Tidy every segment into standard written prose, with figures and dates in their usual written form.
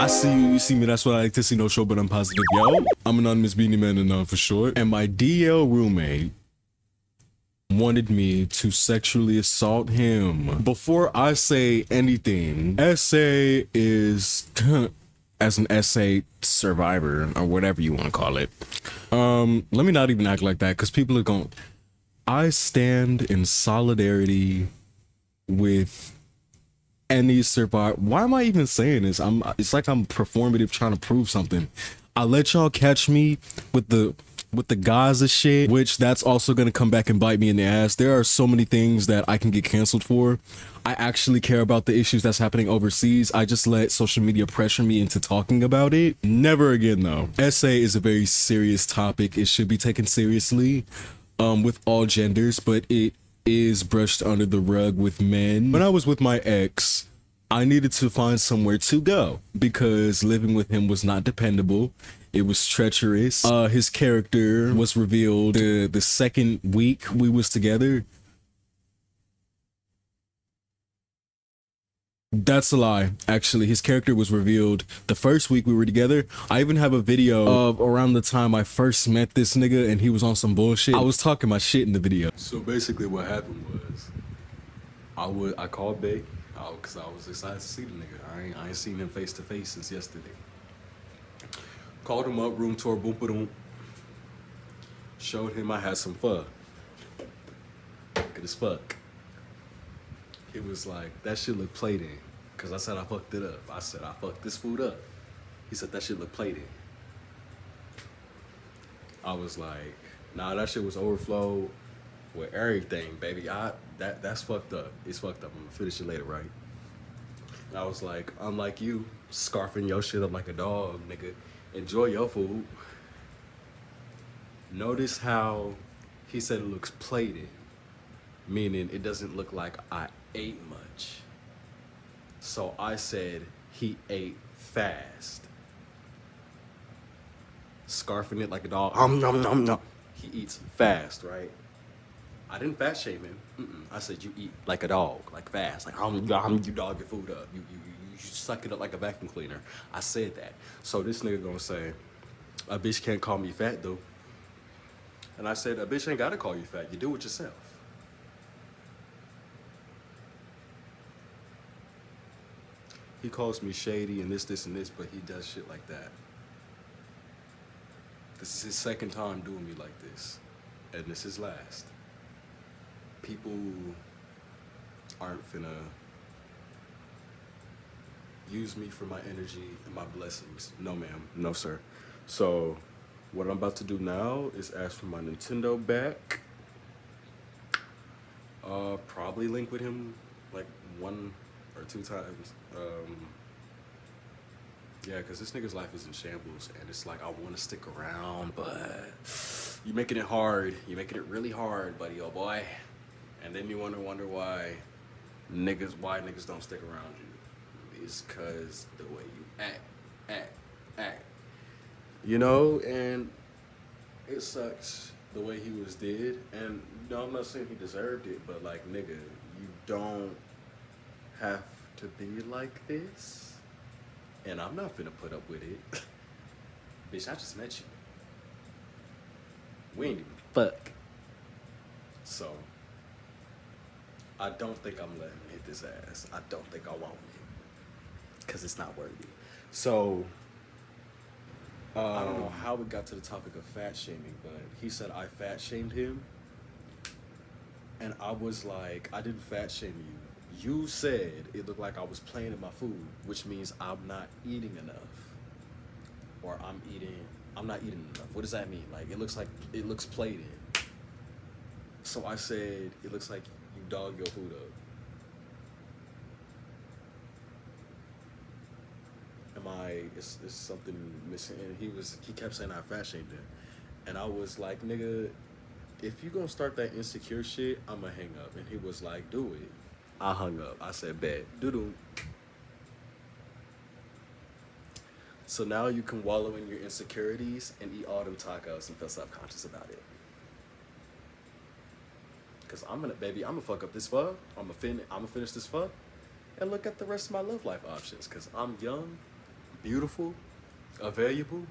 I see you, you see me, that's what I like to see, no show, but I'm positive. Yo, I'm Anonymous Beanie Man and for short. And my DL roommate wanted me to sexually assault him. Before I say anything, SA is, as an SA survivor, or whatever you want to call it, let me not even act like that, because people are going, I stand in solidarity with any survivor. Why am I even saying this? It's like I'm performative trying to prove something. I let y'all catch me with the Gaza shit, which that's also gonna come back and bite me in the ass. There are so many things that I can get canceled for. I actually care about the issues that's happening overseas. I just let social media pressure me into talking about it. Never again though. SA is a very serious topic. It should be taken seriously with all genders, but it is brushed under the rug with men. When I was with my ex, I needed to find somewhere to go because living with him was not dependable. It was treacherous. His character was revealed the second week we was together. That's a lie. Actually, his character was revealed the first week we were together. I even have a video of around the time I first met this nigga and he was on some bullshit. I was talking my shit in the video. So basically what happened was I called Bay because I was excited to see the nigga. I ain't seen him face to face since yesterday. Called him up, room tour, boom, boom. Showed him I had some pho. Good as fuck. He was like, that shit look plated. Cause I said I fucked it up. I said I fucked this food up. He said that shit look plated. I was like, nah, that shit was overflow with everything, baby. That's fucked up. It's fucked up. I'm gonna finish it later, right? And I was like, unlike you, scarfing your shit up like a dog, nigga. Enjoy your food. Notice how he said it looks plated, meaning it doesn't look like I ate much. So I said he ate fast. Scarfing it like a dog. Nom, nom, nom. He eats fast, right? I didn't fat shame him. I said you eat like a dog, like fast, like you dog your food up. You suck it up like a vacuum cleaner. I said that. So this nigga gonna say, a bitch can't call me fat though. And I said, a bitch ain't gotta call you fat. You do it yourself. He calls me shady and this, and this, but he does shit like that. This is his second time doing me like this. And this is last. People aren't finna use me for my energy and my blessings. No, ma'am. No, sir. So, what I'm about to do now is ask for my Nintendo back. Probably link with him like 1 or 2 times. Yeah, because this nigga's life is in shambles, and it's like, I want to stick around, but you're making it hard. You're making it really hard, buddy, oh boy. And then you wonder why niggas don't stick around you. It's because the way you act. You know, and it sucks the way he was did. And no, I'm not saying he deserved it, but like, nigga, you don't have to be like this. And I'm not finna put up with it. Bitch, I just met you. We ain't even fuck. So, I don't think I'm letting him hit this ass. I don't think I want it. Because it's not worthy. So, I don't know how we got to the topic of fat shaming, but he said I fat shamed him. And I was like, I didn't fat shame you. You said it looked like I was playing in my food, which means I'm not eating enough. Or I'm not eating enough. What does that mean? Like, it looks plated. So I said, it looks like you dog your food up. Is something missing? And he kept saying I fat shamed him. And I was like, nigga, if you gonna start that insecure shit, I'ma hang up. And he was like, do it. I hung up. I said, bet. Doo-doo. So now you can wallow in your insecurities and eat all them tacos and feel self-conscious about it. Cause I'm gonna fuck up this pho. I'm gonna finish this pho and look at the rest of my love life options. Cause I'm young, beautiful, valuable,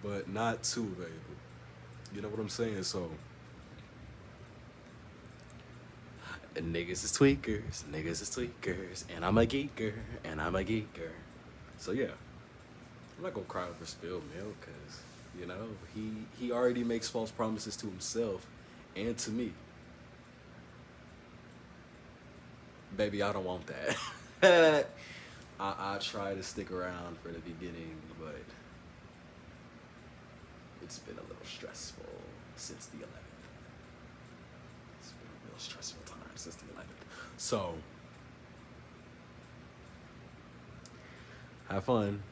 but not too valuable. You know what I'm saying? So, niggas is tweakers, and I'm a geeker, So yeah, I'm not gonna cry over spilled milk, cause you know he already makes false promises to himself and to me. Baby, I don't want that. I try to stick around for the beginning, but it's been a little stressful since the 11th. It's been a real stressful time since the 11th. So, have fun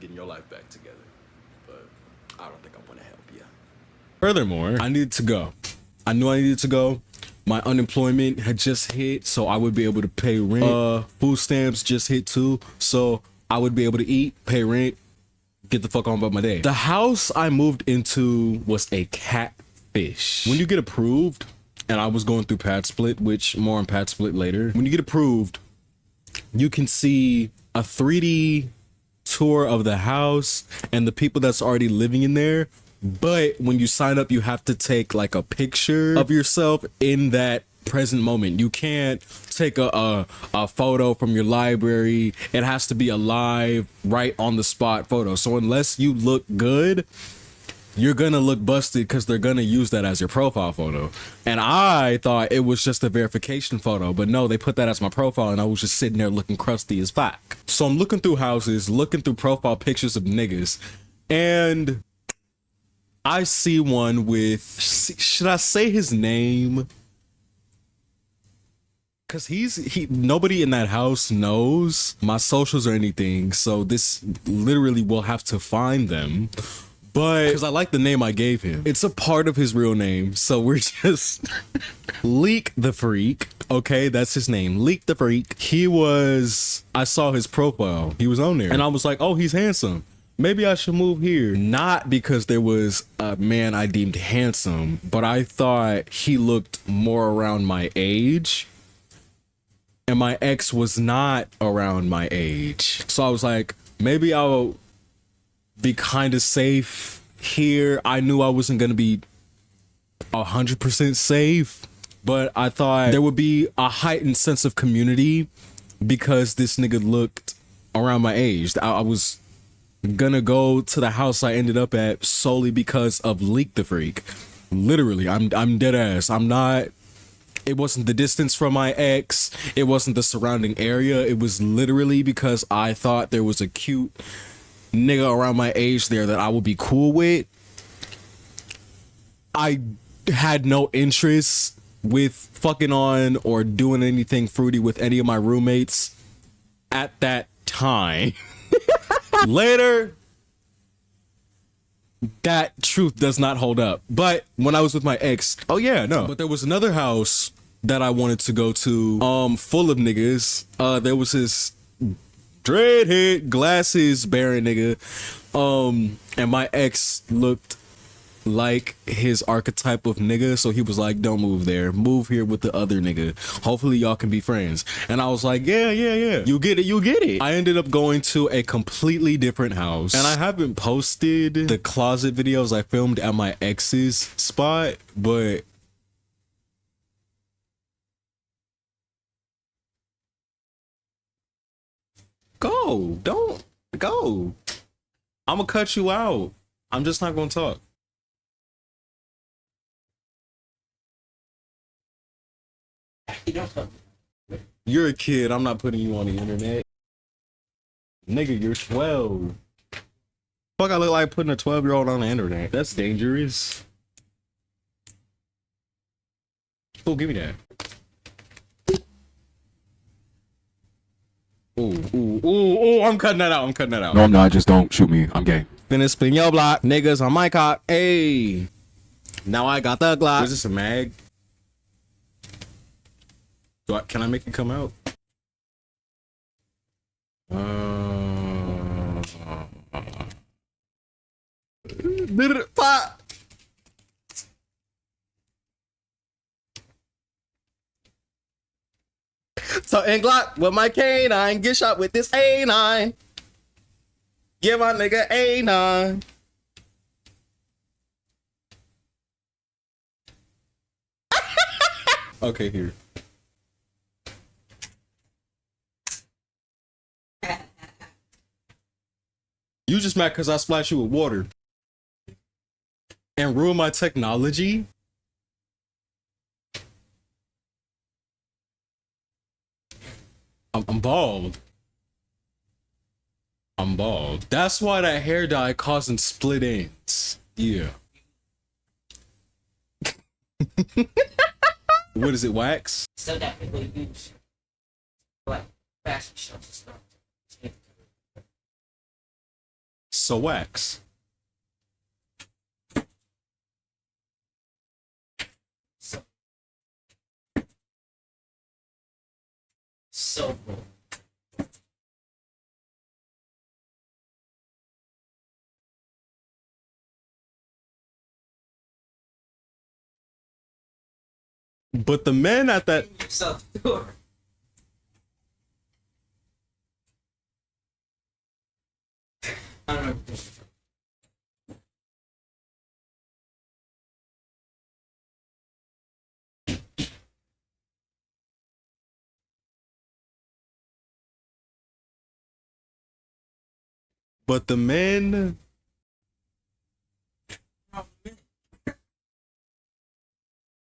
getting your life back together, but I don't think I want to help you. Furthermore, I needed to go. I knew I needed to go. My unemployment had just hit, so I would be able to pay rent. Food stamps just hit too, so I would be able to eat, pay rent, get the fuck on about my day. The house I moved into was a catfish. When you get approved, and I was going through Pad Split, which more on Pad Split later. When you get approved, you can see a 3D tour of the house and the people that's already living in there. But when you sign up, you have to take like a picture of yourself in that present moment. You can't take a photo from your library. It has to be a live, right on the spot photo. So unless you look good, you're gonna look busted because they're gonna use that as your profile photo. And I thought it was just a verification photo, but no, they put that as my profile, and I was just sitting there looking crusty as fuck. So I'm looking through houses, looking through profile pictures of niggas, and I see one with, should I say his name? Cause nobody in that house knows my socials or anything. So this literally will have to find them. But cause I like the name I gave him. It's a part of his real name. So we're just Leak the Freak. Okay, that's his name. Leak the Freak. I saw his profile. He was on there. And I was like, oh, he's handsome. Maybe I should move here. Not because there was a man I deemed handsome, but I thought he looked more around my age. And my ex was not around my age. So I was like, maybe I'll be kind of safe here. I knew I wasn't going to be 100% safe, but I thought there would be a heightened sense of community because this nigga looked around my age. I was gonna go to the house I ended up at solely because of Leak the Freak. Literally, I'm dead ass. It wasn't the distance from my ex. It wasn't the surrounding area. It was literally because I thought there was a cute nigga around my age there that I would be cool with. I had no interest with fucking on or doing anything fruity with any of my roommates at that time. Later, that truth does not hold up. But when I was with my ex, oh yeah, no. But there was another house that I wanted to go to, full of niggas. There was this dreadhead, glasses bearing nigga. And my ex looked like his archetype of nigga, so he was like, don't move there, move here with the other nigga, hopefully y'all can be friends. And I was like, yeah, you get it. I ended up going to a completely different house, and I haven't posted the closet videos I filmed at my ex's spot, but don't go. I'm gonna cut you out. I'm just not gonna talk. You're a kid. I'm not putting you on the internet. Nigga, you're 12. Fuck, I look like putting a 12-year-old on the internet. That's dangerous. Oh, give me that. Ooh, I'm cutting that out. No, I'm not. Just don't shoot me. I'm gay. Finna spin your block. Niggas on my cock. Hey. Now I got the Glock. Is this a mag? Can I make it come out? Toting Glock with my canine. Get shot with this A9. Give my nigga A9. Okay, here. You just mad because I splashed you with water and ruined my technology? I'm bald. I'm bald. That's why that hair dye causing split ends. Yeah. What is it, wax? So that people use like fashion shows and stuff. So wax. So cool. But the men at that Yourself door. I don't know. but the men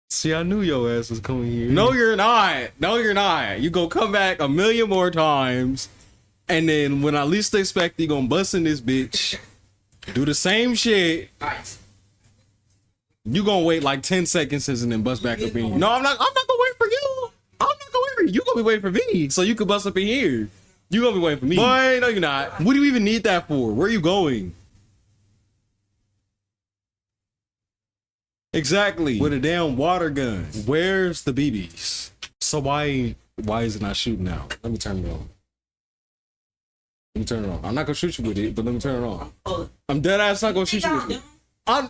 see, I knew your ass was coming here. No, you're not. No, you're not. You gonna come back a million more times. And then when I least expect, you gonna bust in this bitch. Do the same shit. Alright. You gonna wait like 10 seconds and then bust back up in here. No, I'm not gonna wait for you. I'm not gonna wait for you. You gonna be waiting for me. So you can bust up in here. You gonna be waiting for me. Boy, no, you're not. What do you even need that for? Where are you going? Exactly. With a damn water gun. Where's the BBs? So why is it not shooting now? Let me turn it on. Let me turn it on. I'm not gonna shoot you with it, but let me turn it on. I'm dead ass not gonna shoot you with it.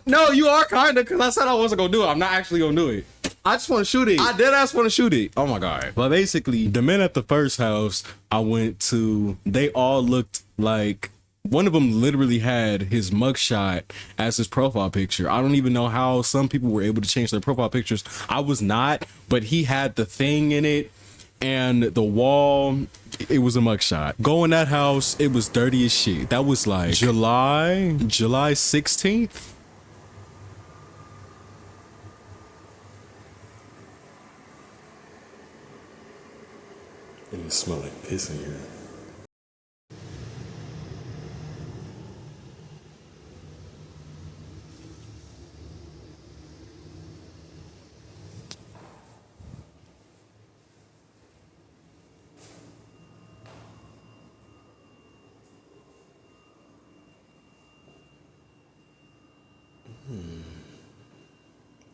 No, you are kinda, cause I said I wasn't gonna do it. I'm not actually gonna do it. I just want to shoot it. I dead ass want to shoot it. Oh my god. But basically, the men at the first house I went to, they all looked like, one of them literally had his mugshot as his profile picture. I don't even know how some people were able to change their profile pictures. I was not, but he had the thing in it, and the wall, it was a mugshot. Go in that house, it was dirty as shit. That was like July 16th. And it smelled like piss in here.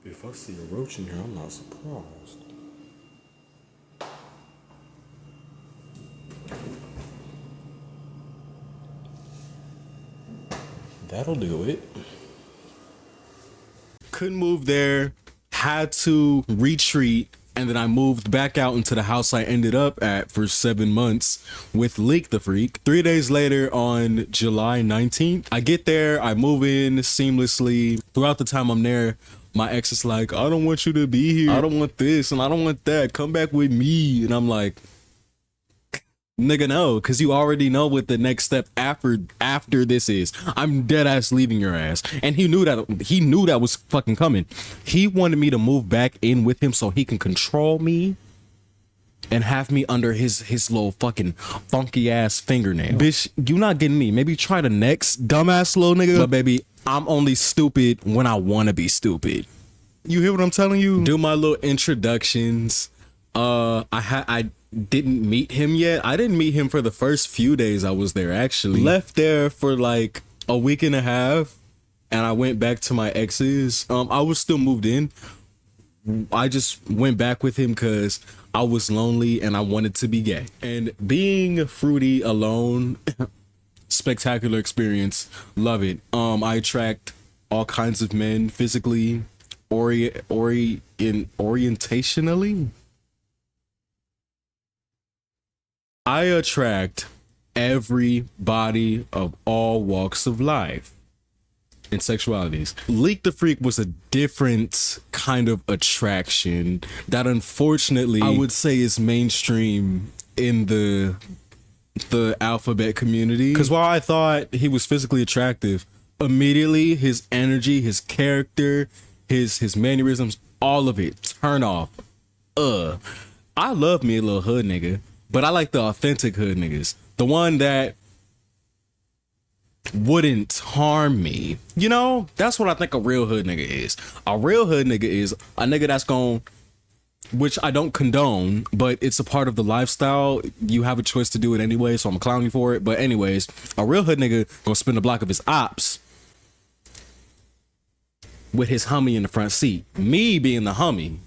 If I see a roach in here, I'm not surprised. That'll do it. Couldn't move there, had to retreat, and then I moved back out into the house I ended up at for 7 months with Leak the Freak. 3 days later, on July 19th, I get there, I move in seamlessly. Throughout the time I'm there, my ex is like, I don't want you to be here. I don't want this and I don't want that. Come back with me. And I'm like, nigga, no, because you already know what the next step after this is. I'm dead ass leaving your ass. And he knew that was fucking coming. He wanted me to move back in with him so he can control me and have me under his little fucking funky ass fingernail. Bitch, you not getting me. Maybe try the next dumbass little nigga. But baby, I'm only stupid when I want to be stupid. You hear what I'm telling you? Do my little introductions. I didn't meet him yet. I didn't meet him for the first few days I was there, actually. Left there for like a week and a half, and I went back to my ex's. I was still moved in. I just went back with him because I was lonely and I wanted to be gay. And being fruity alone, spectacular experience. Love it. I attract all kinds of men physically, orientationally. I attract everybody of all walks of life and sexualities. Leak the Freak was a different kind of attraction that unfortunately I would say is mainstream in the alphabet community. Because while I thought he was physically attractive, immediately his energy, his character, his mannerisms, all of it turn off. I love me a little hood nigga, but I like the authentic hood niggas. The one that wouldn't harm me. You know, that's what I think a real hood nigga is. A real hood nigga is a nigga that's gon', which I don't condone, but it's a part of the lifestyle. You have a choice to do it anyway, so I'm clowning you for it. But anyways, a real hood nigga gonna spin the block of his ops with his Hummy in the front seat. Me being the Hummy,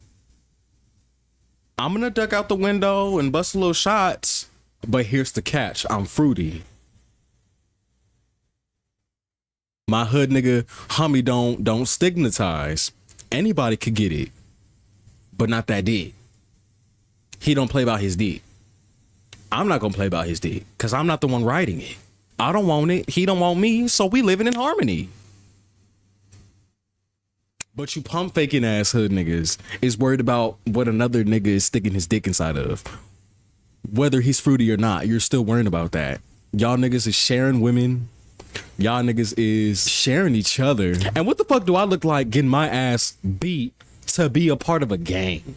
I'm gonna duck out the window and bust a little shots, but here's the catch. I'm fruity. My hood nigga Hummy don't stigmatize. Anybody could get it, but not that dick. He don't play about his dick. I'm not gonna play about his dick because I'm not the one writing it. I don't want it. He don't want me. So we living in harmony. But you pump faking ass hood niggas is worried about what another nigga is sticking his dick inside of. Whether he's fruity or not, you're still worrying about that. Y'all niggas is sharing women. Y'all niggas is sharing each other. And what the fuck do I look like getting my ass beat to be a part of a gang?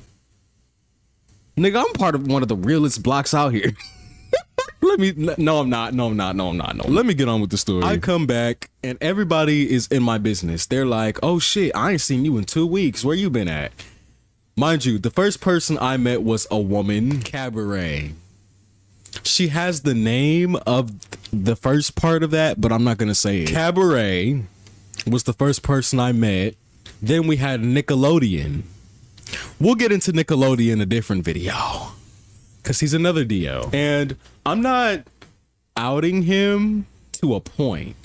Nigga, I'm part of one of the realest blocks out here. No, I'm not. Let me get on with the story. I come back and everybody is in my business. They're like, oh shit, I ain't seen you in 2 weeks. Where you been at? Mind you, the first person I met was a woman, Cabaret. She has the name of the first part of that, but I'm not gonna say it. Cabaret was the first person I met. Then we had Nickelodeon. We'll get into Nickelodeon in a different video, because he's another Dio. And I'm not outing him to a point.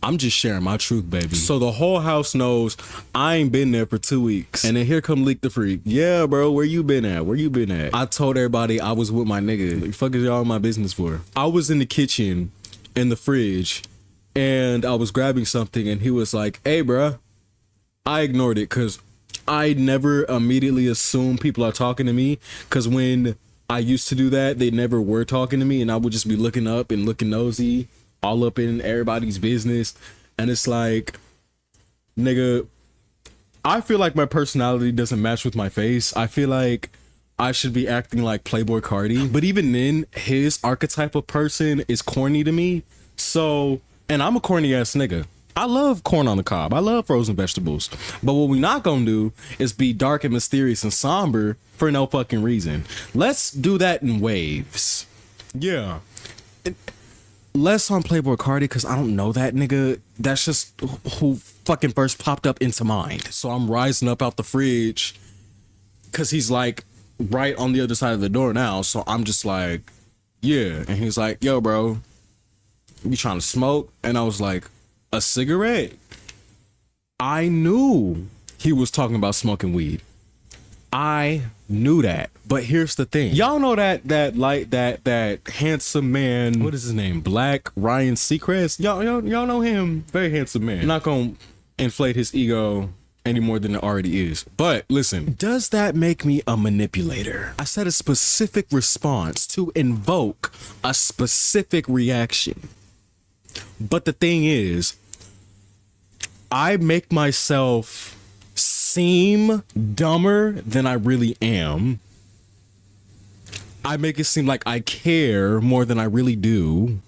I'm just sharing my truth, baby. So the whole house knows I ain't been there for 2 weeks. And then here come Leak the Freak. Yeah, bro, where you been at? Where you been at? I told everybody I was with my nigga. Like, fuck is y'all in my business for? I was in the kitchen, in the fridge, and I was grabbing something, and he was like, hey, bro. I ignored it because I never immediately assume people are talking to me, because when I used to do that, they never were talking to me, and I would just be looking up and looking nosy, all up in everybody's business. And it's like, nigga, I feel like my personality doesn't match with my face. I feel like I should be acting like Playboy Cardi, but even then, his archetype of person is corny to me. So, and I'm a corny ass nigga. I love corn on the cob. I love frozen vegetables. But what we not gonna do is be dark and mysterious and somber for no fucking reason. Let's do that in waves. Yeah. Less on Playboy Cardi, because I don't know that nigga. That's just who fucking first popped up into mind. So I'm rising up out the fridge because he's like right on the other side of the door now. So I'm just like, yeah. And he's like, yo, bro, you trying to smoke? And I was like, a cigarette? I knew he was talking about smoking weed. I knew that. But here's the thing. Y'all know that handsome man, what is his name? Black Ryan Seacrest? Y'all know him. Very handsome man. I'm not gonna inflate his ego any more than it already is. But listen, does that make me a manipulator? I said a specific response to invoke a specific reaction. But the thing is, I make myself seem dumber than I really am. I make it seem like I care more than I really do.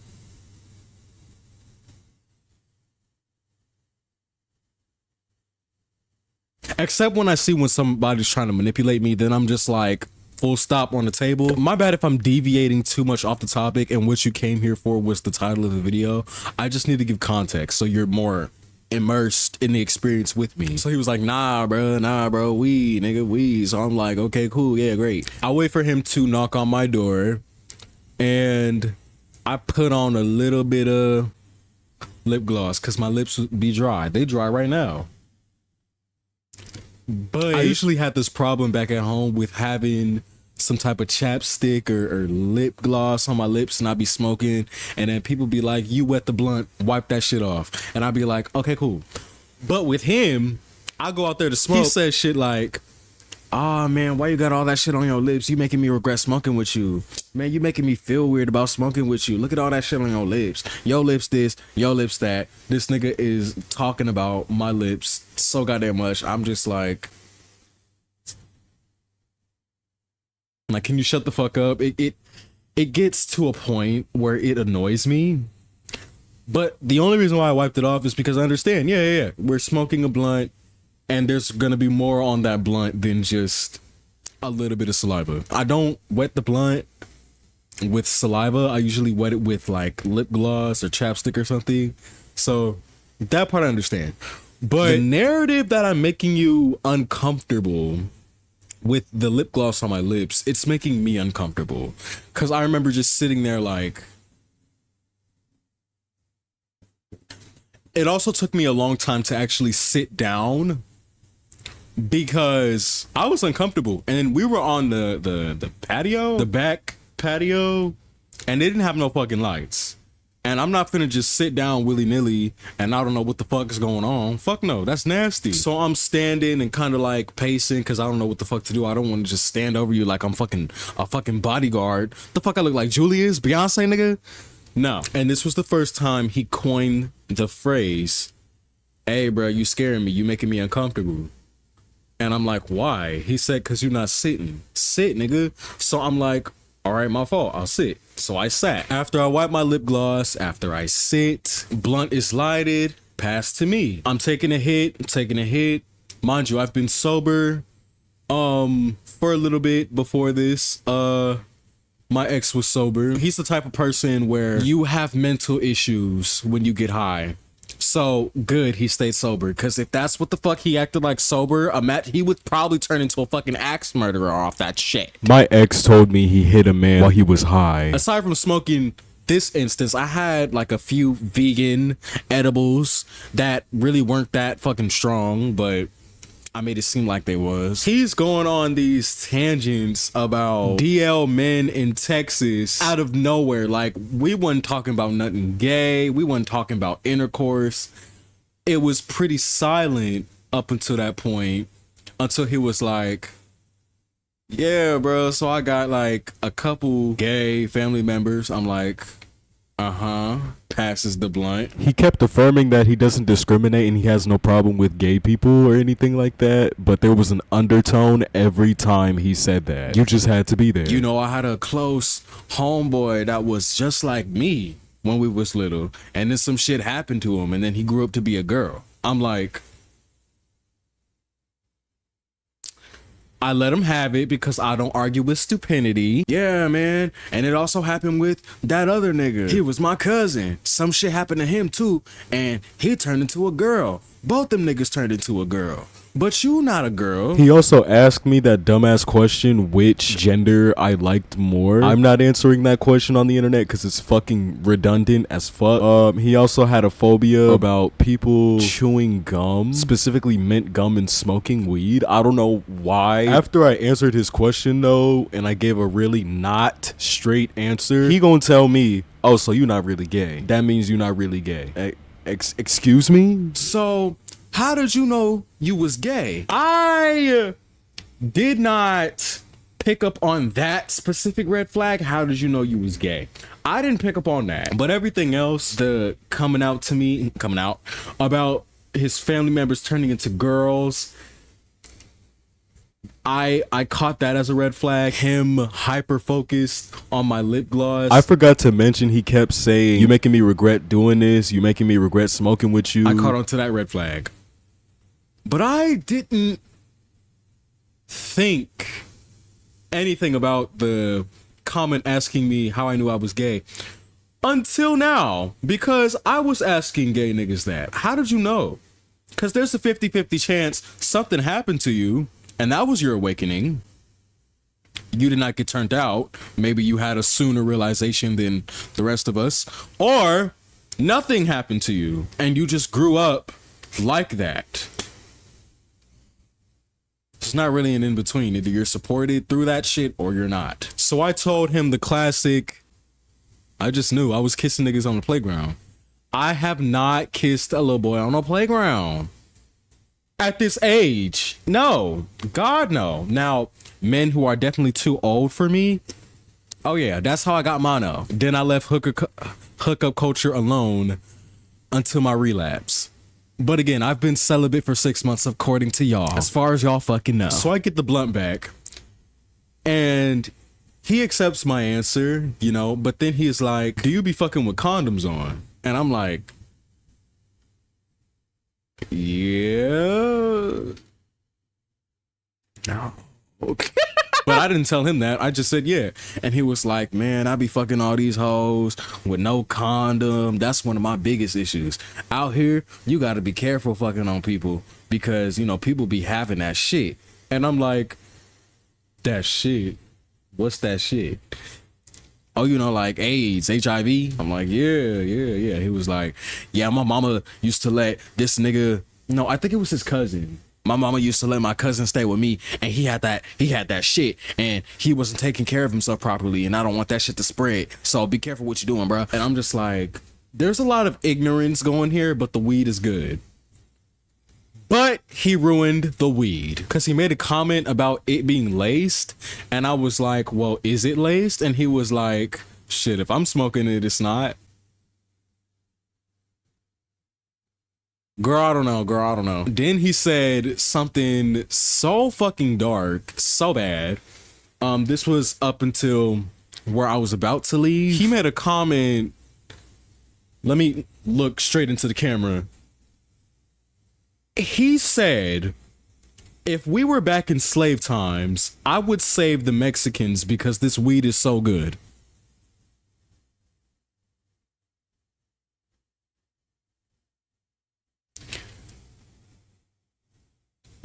Except when I see when somebody's trying to manipulate me, then I'm just like, full stop on the table. My bad if I'm deviating too much off the topic and what you came here for was the title of the video. I just need to give context so you're more immersed in the experience with me. So he was like, nah, bro, weed, nigga, weed. So I'm like, okay, cool, yeah, great. I wait for him to knock on my door and I put on a little bit of lip gloss because my lips would be dry. They dry right now. But I usually had this problem back at home with having some type of chapstick or lip gloss on my lips, and I'd be smoking, and then people be like, you wet the blunt, wipe that shit off. And I'd be like, okay, cool. But with him, I go out there to smoke. He says shit like, oh man, why you got all that shit on your lips? You making me regret smoking with you. Man, you making me feel weird about smoking with you. Look at all that shit on your lips. Your lips this, your lips that. This nigga is talking about my lips so goddamn much. I'm just like, can you shut the fuck up? It gets to a point where it annoys me. But the only reason why I wiped it off is because I understand. Yeah. We're smoking a blunt, and there's gonna be more on that blunt than just a little bit of saliva. I don't wet the blunt with saliva. I usually wet it with like lip gloss or chapstick or something. So that part I understand. But the narrative that I'm making you uncomfortable with the lip gloss on my lips, it's making me uncomfortable. Cause I remember just sitting there like, it also took me a long time to actually sit down because I was uncomfortable. And then we were on the patio, the back patio, and they didn't have no fucking lights. And I'm not finna just sit down willy-nilly and I don't know what the fuck is going on. Fuck no, that's nasty. So I'm standing and kind of like pacing because I don't know what the fuck to do. I don't want to just stand over you like I'm a fucking bodyguard. The fuck I look like Julius, Beyonce nigga? No. And this was the first time he coined the phrase, hey bro, you scaring me, you making me uncomfortable. And I'm like, why? He said, cause you're not sitting. Sit, nigga. So I'm like, all right, my fault, I'll sit. So I sat. After I wipe my lip gloss, after I sit, blunt is lighted, pass to me. I'm taking a hit. Mind you, I've been sober for a little bit before this. My ex was sober. He's the type of person where you have mental issues when you get high. So good he stayed sober, because if that's what the fuck he acted like sober, he would probably turn into a fucking axe murderer off that shit. My ex told me he hit a man while he was high. Aside from smoking this instance, I had like a few vegan edibles that really weren't that fucking strong, but I made it seem like they was. He's going on these tangents about DL men in Texas out of nowhere. Like, we wasn't talking about nothing gay. We wasn't talking about intercourse. It was pretty silent up until that point, until he was like, yeah, bro, so I got like a couple gay family members. I'm like, passes the blunt. He kept affirming that he doesn't discriminate and he has no problem with gay people or anything like that, but there was an undertone every time he said that. You just had to be there. You know, I had a close homeboy that was just like me when we was little, and then some shit happened to him, and then he grew up to be a girl. I'm like, I let him have it because I don't argue with stupidity. Yeah, man. And it also happened with that other nigga. He was my cousin. Some shit happened to him too, and he turned into a girl. Both them niggas turned into a girl. But you not a girl. He also asked me that dumbass question, which gender I liked more. I'm not answering that question on the internet because it's fucking redundant as fuck. He also had a phobia about people chewing gum, specifically mint gum and smoking weed. I don't know why. After I answered his question though, and I gave a really not straight answer, he gonna tell me, oh, so you're not really gay. That means you're not really gay. Excuse me? So how did you know you was gay? I did not pick up on that specific red flag. How did you know you was gay? I didn't pick up on that. But everything else, the coming out about his family members turning into girls, I caught that as a red flag. Him hyper focused on my lip gloss. I forgot to mention he kept saying, you making me regret doing this. You making me regret smoking with you. I caught on to that red flag. But I didn't think anything about the comment asking me how I knew I was gay until now, because I was asking gay niggas that. How did you know? Because there's a 50-50 chance something happened to you and that was your awakening. You did not get turned out. Maybe you had a sooner realization than the rest of us, or nothing happened to you and you just grew up like that. It's not really an in-between. Either you're supported through that shit or you're not. So I told him the classic, I just knew I was kissing niggas on the playground. I have not kissed a little boy on a playground. At this age. No. God, no. Now, men who are definitely too old for me, oh yeah, that's how I got mono. Then I left hookup culture alone until my relapse. But again, I've been celibate for 6 months according to y'all. As far as y'all fucking know. So I get the blunt back. And he accepts my answer, you know, but then he's like, do you be fucking with condoms on? And I'm like, yeah. No. Okay. But I didn't tell him that. I just said, yeah. And he was like, man, I be fucking all these hoes with no condom. That's one of my biggest issues. Out here, you got to be careful fucking on people because, you know, people be having that shit. And I'm like, that shit? What's that shit? Oh, you know, like AIDS, HIV? I'm like, yeah. He was like, yeah, my mama used to let this nigga, no, I think it was his cousin. My mama used to let my cousin stay with me, and he had that shit, and he wasn't taking care of himself properly, and I don't want that shit to spread. So be careful what you're doing, bro. And I'm just like, there's a lot of ignorance going here, but the weed is good. But he ruined the weed because he made a comment about it being laced, and I was like, well, is it laced? And he was like, shit, if I'm smoking it, it's not. Girl, I don't know. Then he said something so fucking dark, so bad. This was up until where I was about to leave. He made a comment. Let me look straight into the camera. He said, if we were back in slave times, I would save the Mexicans because this weed is so good.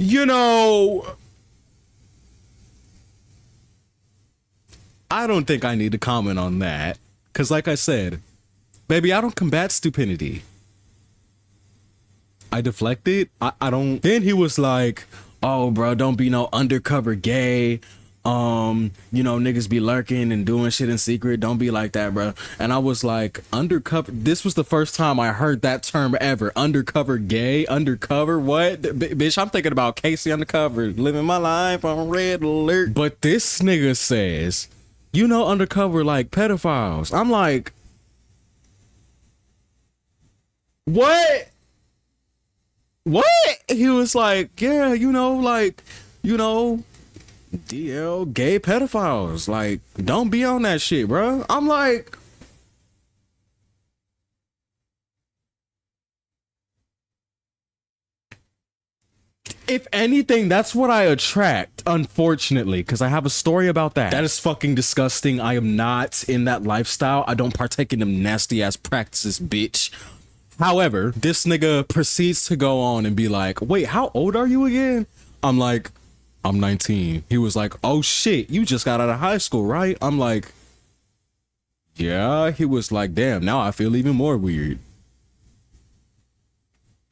You know, I don't think I need to comment on that. Because like I said, baby, I don't combat stupidity. I deflected. I don't. Then he was like, oh, bro, don't be no undercover gay. You know, niggas be lurking and doing shit in secret. Don't be like that, bro. And I was like, undercover. This was the first time I heard that term ever. Undercover gay. Undercover what? Bitch, I'm thinking about Casey Undercover, living my life on red alert. But this nigga says, you know, undercover like pedophiles. I'm like, what? He was like, yeah, you know, like, you know, DL gay pedophiles, like, don't be on that shit, bro. I'm like, if anything, that's what I attract, unfortunately, because I have a story about that. That is fucking disgusting. I am not in that lifestyle. I don't partake in them nasty ass practices, bitch. However, this nigga proceeds to go on and be like, wait, how old are you again? I'm like, I'm 19. He was like, oh shit, you just got out of high school, right? I'm like, yeah. He was like, damn, now I feel even more weird.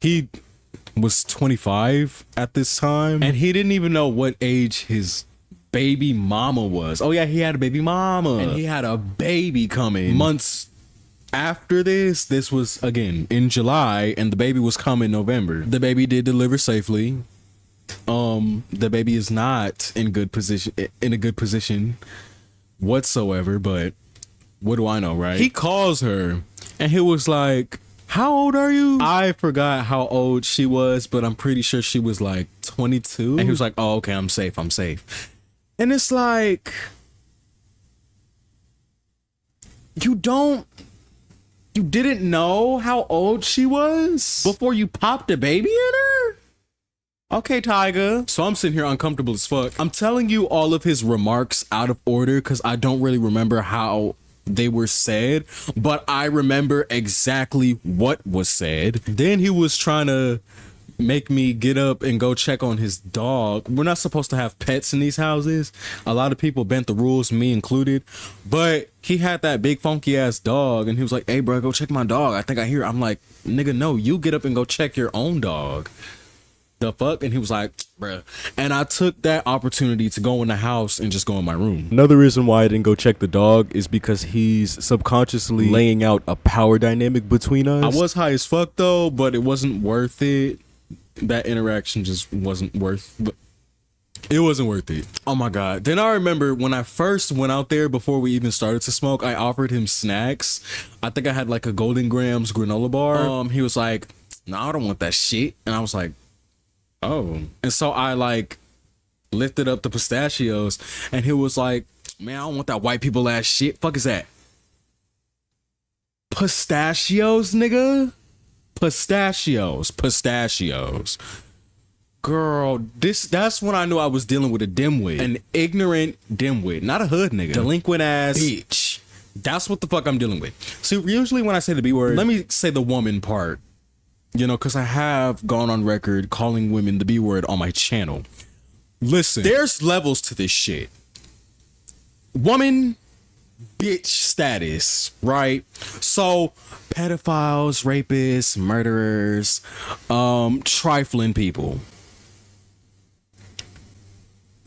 He was 25 at this time, and he didn't even know what age his baby mama was. Oh yeah, he had a baby mama, and he had a baby coming months after this. This was again in July, and the baby was coming November. The baby did deliver safely. The baby is not in a good position whatsoever, but what do I know, right? He calls her and he was like, how old are you? I forgot how old she was, but I'm pretty sure she was like 22. And he was like, oh, okay, I'm safe. And it's like, you didn't know how old she was before you popped a baby in her? Okay, Tyga. So I'm sitting here uncomfortable as fuck. I'm telling you all of his remarks out of order because I don't really remember how they were said, but I remember exactly what was said. Then he was trying to make me get up and go check on his dog. We're not supposed to have pets in these houses. A lot of people bent the rules, me included, but he had that big funky ass dog and he was like, hey bro, go check my dog. I think I hear. I'm like, nigga, no, you get up and go check your own dog. the fuck? And he was like, bruh. And I took that opportunity to go in the house and just go in my room. Another reason why I didn't go check the dog is because he's subconsciously laying out a power dynamic between us. I was high as fuck though, but it wasn't worth it. That interaction just wasn't worth it. Wasn't worth it. Oh my God. Then I remember when I first went out there before we even started to smoke, I offered him snacks. I think I had like a Golden Grams granola bar. He was like, no, I don't want that shit. And I was like, oh. And so I like lifted up the pistachios and he was like, man, I don't want that white people ass shit. Fuck is that? Pistachios, nigga? Pistachios. Girl, that's when I knew I was dealing with a dimwit. An ignorant dimwit. Not a hood nigga. Delinquent ass bitch. That's what the fuck I'm dealing with. So usually when I say the B word, let me say the woman part. You know, because I have gone on record calling women the B word on my channel. Listen, there's levels to this shit. Woman, bitch status, right? So pedophiles, rapists, murderers, trifling people.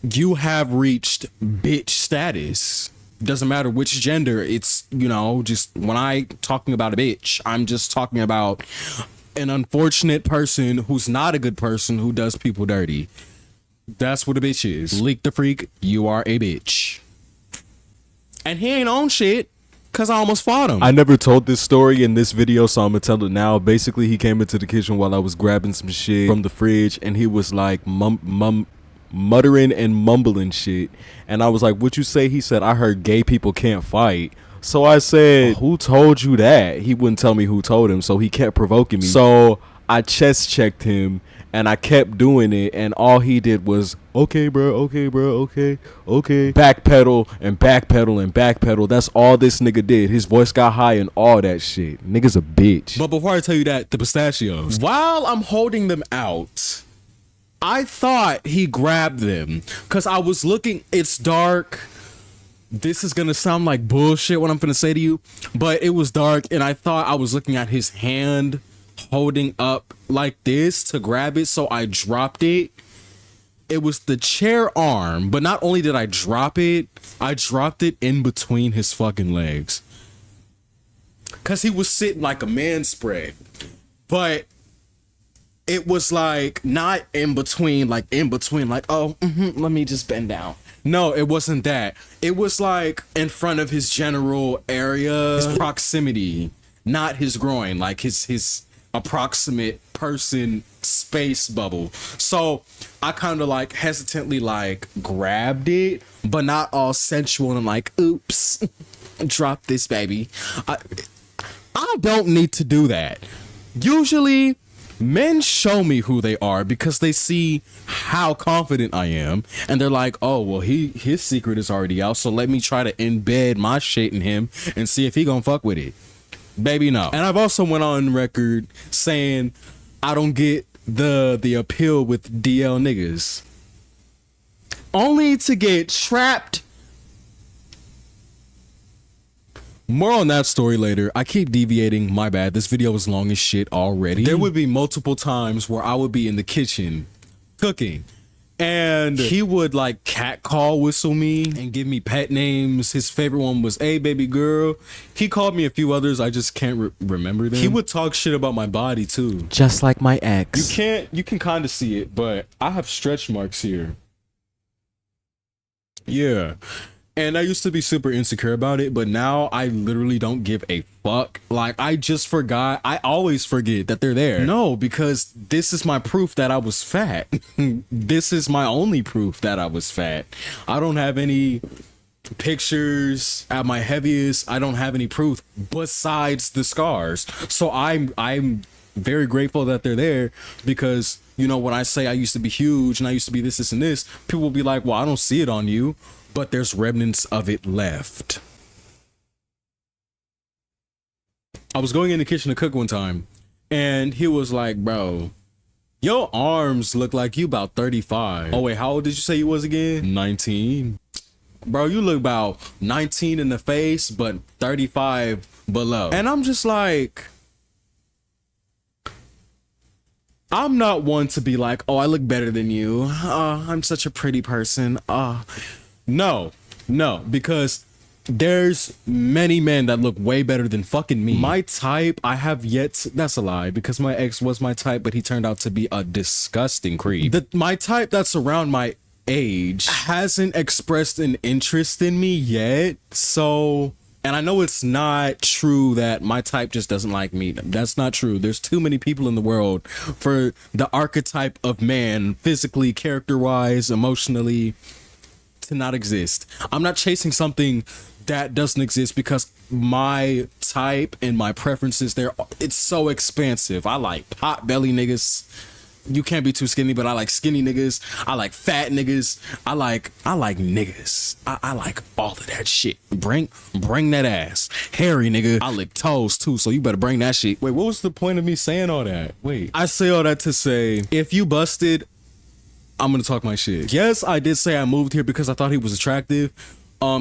You have reached bitch status. Doesn't matter which gender. It's, you know, just when I talking about a bitch, I'm just talking about an unfortunate person who's not a good person who does people dirty. That's what a bitch is. Leak the freak, you are a bitch. And he ain't on shit because I almost fought him. I never told this story in this video, so I'm gonna tell it now. Basically, he came into the kitchen while I was grabbing some shit from the fridge, and he was like muttering and mumbling shit. And I was like, what you say? He said, I heard gay people can't fight. So I said, who told you that? He wouldn't tell me who told him, so he kept provoking me. So I chest checked him, and I kept doing it, and all he did was, okay, bro, okay. Backpedal and backpedal and backpedal. That's all this nigga did. His voice got high and all that shit. Nigga's a bitch. But before I tell you that, the pistachios. While I'm holding them out, I thought he grabbed them because I was looking, it's dark. This is gonna sound like bullshit what I'm gonna say to you, but it was dark and I thought I was looking at his hand holding up like this to grab it, so I dropped it. It was the chair arm, but not only did I dropped it in between his fucking legs. Cause he was sitting like a man spread, but it was like not in between, like oh, let me just bend down. No, it wasn't that. It was like in front of his general area, his proximity, not his groin, like his approximate person space bubble. So I kind of like hesitantly like grabbed it, but not all sensual and like, oops, drop this baby. I don't need to do that. Usually men show me who they are because they see how confident I am, and they're like, oh well, his secret is already out, so let me try to embed my shit in him and see if he gonna fuck with it. Baby, no. And I've also went on record saying I don't get the appeal with DL niggas, only to get trapped. More on that story later. I keep deviating, my bad. This video is long as shit already. There would be multiple times where I would be in the kitchen cooking and he would like catcall whistle me and give me pet names. His favorite one was, hey baby girl. He called me a few others, I just can't remember them. He would talk shit about my body too. Just like my ex. You can kind of see it, but I have stretch marks here. Yeah. And I used to be super insecure about it, but now I literally don't give a fuck. Like, I just forgot. I always forget that they're there. No, because this is my proof that I was fat. This is my only proof that I was fat. I don't have any pictures at my heaviest. I don't have any proof besides the scars. So I'm very grateful that they're there, because, you know, when I say I used to be huge and I used to be this, and this, people will be like, well, I don't see it on you. But there's remnants of it left. I was going in the kitchen to cook one time, and he was like, bro, your arms look like you about 35. Oh wait, how old did you say you was again? 19. Bro, you look about 19 in the face, but 35 below. And I'm just like, I'm not one to be like, oh, I look better than you. I'm such a pretty person. No, because there's many men that look way better than fucking me. My type, I have yet to, that's a lie, because my ex was my type, but he turned out to be a disgusting creep. My type that's around my age hasn't expressed an interest in me yet, so... And I know it's not true that my type just doesn't like me. That's not true. There's too many people in the world for the archetype of man, physically, character-wise, emotionally, to not exist. I'm not chasing something that doesn't exist because my type and my preferences it's so expansive. I like pot belly niggas. You can't be too skinny, but I like skinny niggas. I like fat niggas. I like niggas. I like all of that shit. Bring that ass. Hairy nigga. I lick toes too, so you better bring that shit. Wait, what was the point of me saying all that? Wait. I say all that to say, if you busted, I'm gonna talk my shit. Yes, I did say I moved here because I thought he was attractive.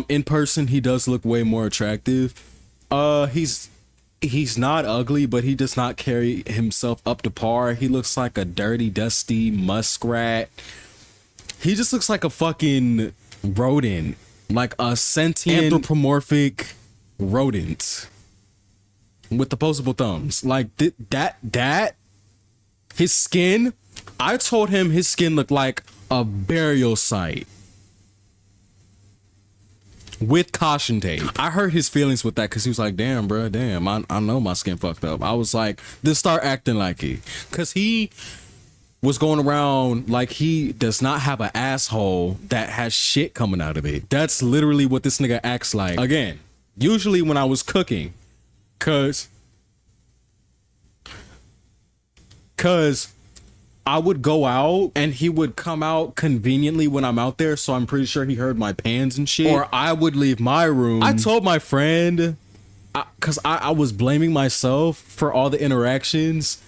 In person, he does look way more attractive. He's not ugly, but he does not carry himself up to par. He looks like a dirty, dusty muskrat. He just looks like a fucking rodent, like a sentient anthropomorphic rodent with opposable thumbs. Like that. His skin. I told him his skin looked like a burial site with caution tape. I hurt his feelings with that because he was like, damn, bro, damn, I know my skin fucked up. I was like, then start acting like it. Because he was going around like he does not have an asshole that has shit coming out of it. That's literally what this nigga acts like. Again, usually when I was cooking, cause I would go out and he would come out conveniently when I'm out there, so I'm pretty sure he heard my pans and shit. Or I would leave my room. I told my friend, because I was blaming myself for all the interactions.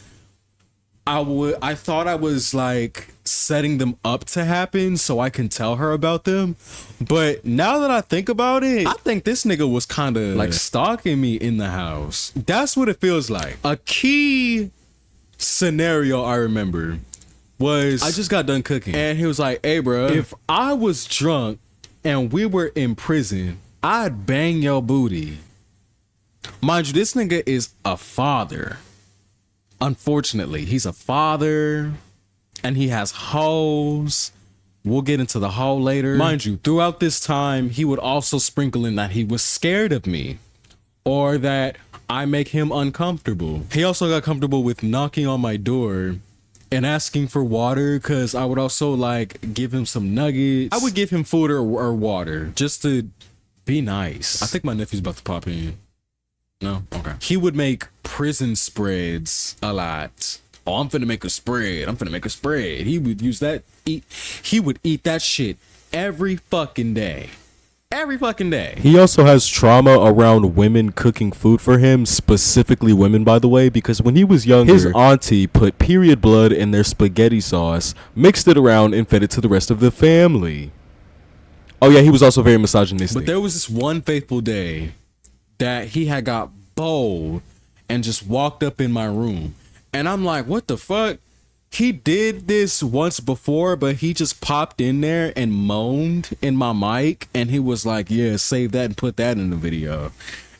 I thought I was like setting them up to happen so I can tell her about them. But now that I think about it, I think this nigga was kind of like stalking me in the house. That's what it feels like. A key scenario I remember was I just got done cooking and he was like, hey bro, if I was drunk and we were in prison, I'd bang your booty. Mind you, this nigga is a father. Unfortunately, he's a father and he has hoes. We'll get into the hoe later. Mind you, throughout this time, he would also sprinkle in that he was scared of me or that I make him uncomfortable. He also got comfortable with knocking on my door and asking for water because I would also like give him some nuggets. I would give him food or water just to be nice. I think my nephew's about to pop in. No? Okay. He would make prison spreads a lot. Oh, I'm finna make a spread. I'm finna make a spread. He would use that. He would eat that shit every fucking day. Every fucking day. He also has trauma around women cooking food for him, specifically women, by the way, because when he was younger, his auntie put period blood in their spaghetti sauce, mixed it around, and fed it to the rest of the family. Oh yeah, he was also very misogynistic. But there was this one fateful day that he had got bold and just walked up in my room. And I'm like, what the fuck? He did this once before, but he just popped in there and moaned in my mic. And he was like, yeah, save that and put that in the video.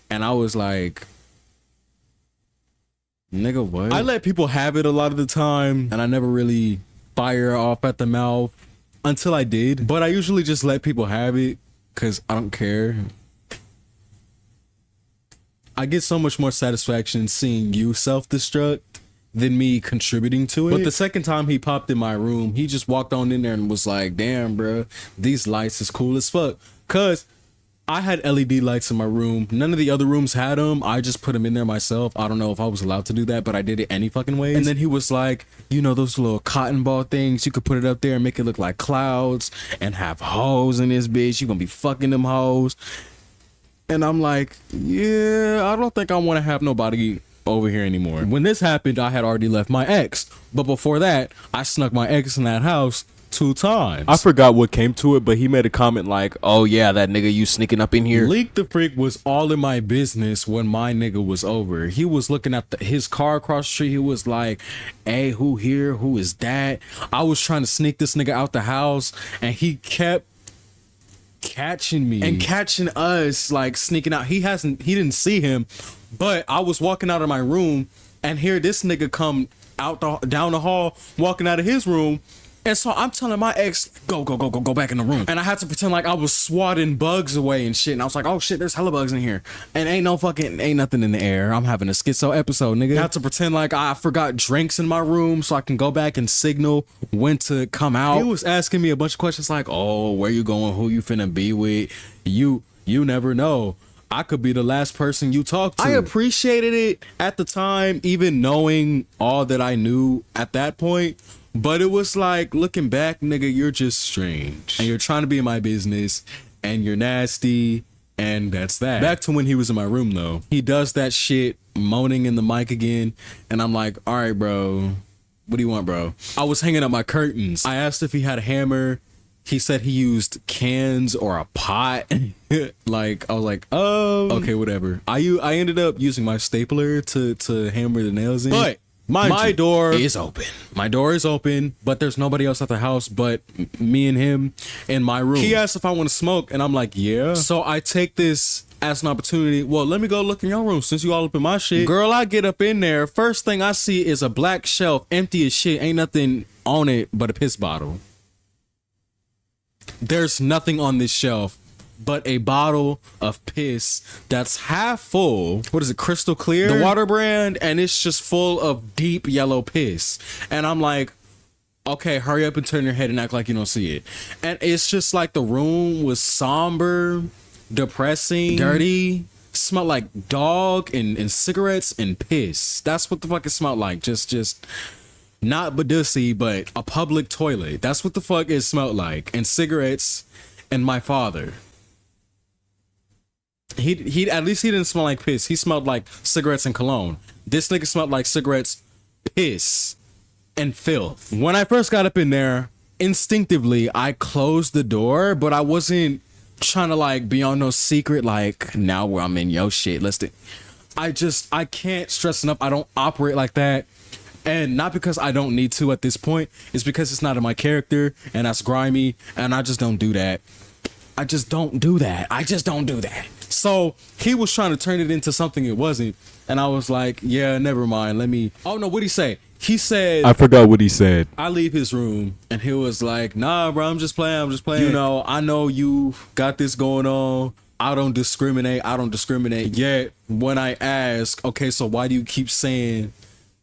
And I was like, nigga, what? I let people have it a lot of the time. And I never really fire off at the mouth until I did. But I usually just let people have it because I don't care. I get so much more satisfaction seeing you self-destruct than me contributing to it. But the second time he popped in my room, he just walked on in there and was like, damn, bro, these lights is cool as fuck. Cause I had LED lights in my room. None of the other rooms had them. I just put them in there myself. I don't know if I was allowed to do that, but I did it any fucking way. And then he was like, you know, those little cotton ball things, you could put it up there and make it look like clouds and have hoes in this bitch. You gonna be fucking them hoes. And I'm like, yeah, I don't think I want to have nobody over here anymore. When this happened, I had already left my ex. But before that, I snuck my ex in that house 2 times. I forgot what came to it, but he made a comment like, "Oh yeah, that nigga you sneaking up in here." Leak the Freak was all in my business when my nigga was over. He was looking at his car across the street. He was like, hey, who here? Who is that? I was trying to sneak this nigga out the house, and he kept catching me and catching us, like sneaking out. He didn't see him, but I was walking out of my room and hear this nigga come down the hall, walking out of his room. And so I'm telling my ex, go back in the room. And I had to pretend like I was swatting bugs away and shit. And I was like, oh shit, there's hella bugs in here. And ain't nothing in the air. I'm having a schizo episode, nigga. I had to pretend like I forgot drinks in my room so I can go back and signal when to come out. He was asking me a bunch of questions like, oh, where you going? Who you finna be with? You never know. I could be the last person you talk to. I appreciated it at the time, even knowing all that I knew at that point. But it was like, looking back, nigga, you're just strange. And you're trying to be in my business, and you're nasty, and that's that. Back to when he was in my room, though. He does that shit, moaning in the mic again, and I'm like, all right, bro. What do you want, bro? I was hanging up my curtains. I asked if he had a hammer. He said he used cans or a pot. Like, I was like, oh, okay, whatever. I ended up using my stapler to hammer the nails in. But my door is open. My door is open, but there's nobody else at the house but me and him in my room. He asked if I want to smoke, and I'm like, yeah. So I take this as an opportunity. Well, let me go look in your room since you all up in my shit. Girl, I get up in there. First thing I see is a black shelf, empty as shit. Ain't nothing on it but a piss bottle. There's nothing on this shelf but a bottle of piss that's half full. What is it, crystal clear? The water brand, and it's just full of deep yellow piss. And I'm like, okay, hurry up and turn your head and act like you don't see it. And it's just like the room was somber, depressing, dirty, smelled like dog and cigarettes and piss. That's what the fuck it smelled like. Just not Badussy, but a public toilet. That's what the fuck it smelled like. And cigarettes and my father. He at least he didn't smell like piss. He smelled like cigarettes and cologne. This nigga smelled like cigarettes, piss, and filth. When I first got up in there, instinctively I closed the door, but I wasn't trying to like be on no secret like, now where I'm in yo shit. I can't stress enough. I don't operate like that. And not because I don't need to at this point. It's because it's not in my character, and that's grimy, and I just don't do that. I just don't do that. So he was trying to turn it into something it wasn't. And I was like, yeah, never mind. Oh no, what'd he say? He said, I forgot what he said. I leave his room, and he was like, nah, bro, I'm just playing. You know, I know you got this going on. I don't discriminate. Yet when I ask, okay, so why do you keep saying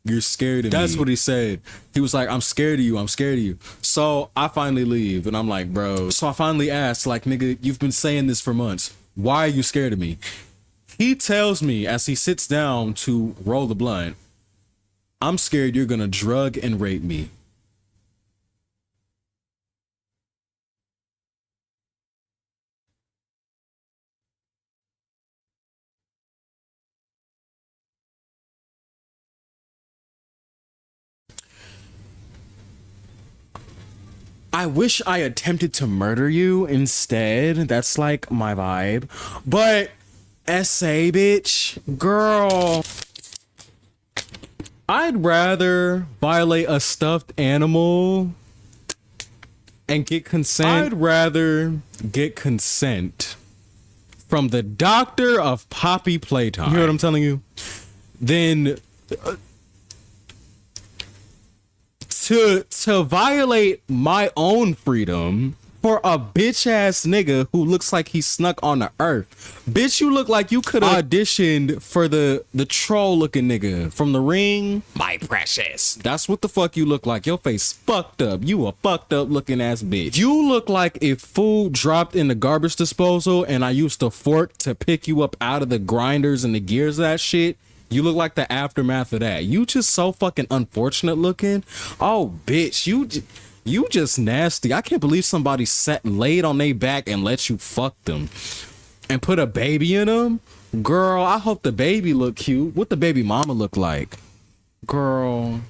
you're scared of me? That's what he said. He was like, I'm scared of you. So I finally leave, and I'm like, bro. So I finally asked, like, nigga, you've been saying this for months. Why are you scared of me? He tells me as he sits down to roll the blunt, I'm scared you're gonna drug and rape me. I wish I attempted to murder you instead. That's like my vibe. But SA, bitch, girl, I'd rather violate a stuffed animal and get consent. I'd rather get consent from the doctor of Poppy Playtime. You hear what I'm telling you? Then to violate my own freedom for a bitch ass nigga who looks like he snuck on the earth. Bitch, you look like you could have auditioned for the troll looking nigga from The Ring. My precious. That's what the fuck you look like. Your face fucked up. You a fucked up looking ass bitch. You look like if food dropped in the garbage disposal and I used a fork to pick you up out of the grinders and the gears of that shit. You look like the aftermath of that. You just so fucking unfortunate looking. Oh, bitch, you just nasty. I can't believe somebody laid on their back and let you fuck them and put a baby in them. Girl, I hope the baby look cute. What the baby mama look like? Girl.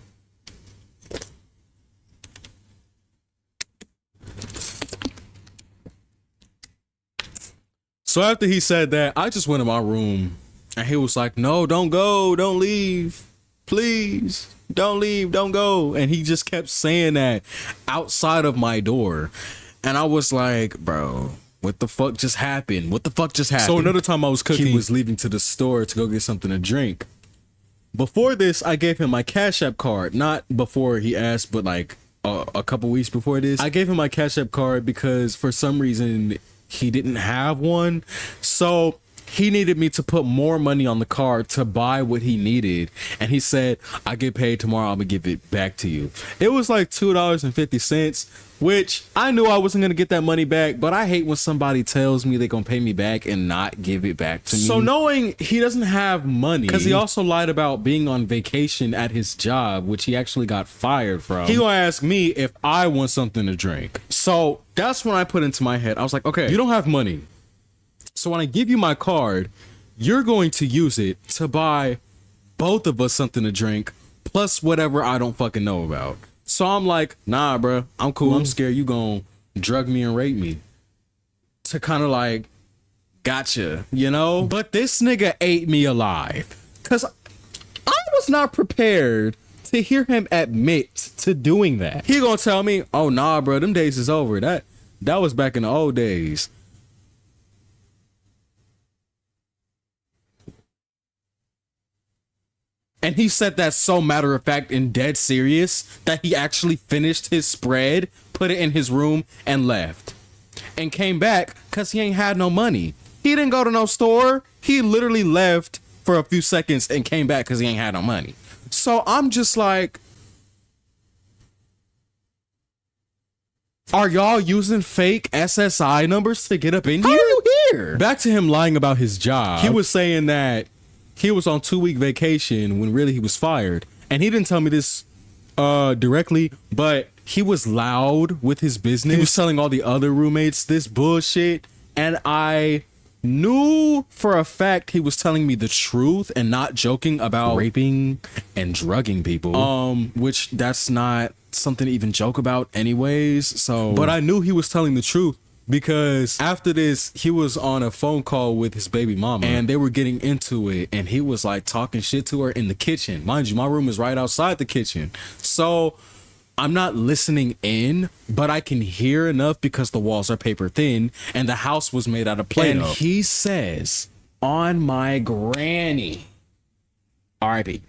So after he said that, I just went in my room and he was like, no, don't go, don't leave, please, don't leave, don't go. And he just kept saying that outside of my door. And I was like, bro, what the fuck just happened? What the fuck just happened? So another time I was cooking, he was leaving to the store to go get something to drink. Before this, I gave him my Cash App card. Not before he asked, but like a couple weeks before this. I gave him my Cash App card because for some reason he didn't have one. So he needed me to put more money on the card to buy what he needed. And he said, I get paid tomorrow, I'm gonna give it back to you. It was like $2.50, which I knew I wasn't gonna get that money back, but I hate when somebody tells me they're gonna pay me back and not give it back to me. So knowing he doesn't have money, because he also lied about being on vacation at his job, which he actually got fired from, he gonna ask me if I want something to drink. So that's when I put into my head, I was like, okay, you don't have money. So when I give you my card, you're going to use it to buy both of us something to drink, plus whatever I don't fucking know about. So I'm like, nah, bro, I'm cool. I'm scared you gonna drug me and rape me. To kind of like, gotcha, you know? But this nigga ate me alive. Because I was not prepared to hear him admit to doing that. He gonna tell me, oh, nah, bro, them days is over. That was back in the old days. And he said that so matter of fact and dead serious that he actually finished his spread, put it in his room, and left. And came back because he ain't had no money. He didn't go to no store. He literally left for a few seconds and came back because he ain't had no money. So I'm just like, are y'all using fake SSI numbers to get up in here? How are you here? Back to him lying about his job. He was saying that he was on 2-week vacation when really he was fired. And he didn't tell me this directly, but he was loud with his business. He was telling all the other roommates this bullshit. And I knew for a fact he was telling me the truth and not joking about raping and drugging people. Which that's not something to even joke about anyways. So, but I knew he was telling the truth. Because after this, he was on a phone call with his baby mama and they were getting into it. And he was like talking shit to her in the kitchen. Mind you, my room is right outside the kitchen. So I'm not listening in, but I can hear enough because the walls are paper thin and the house was made out of Play-Doh. And he says, on my granny, R.I.P.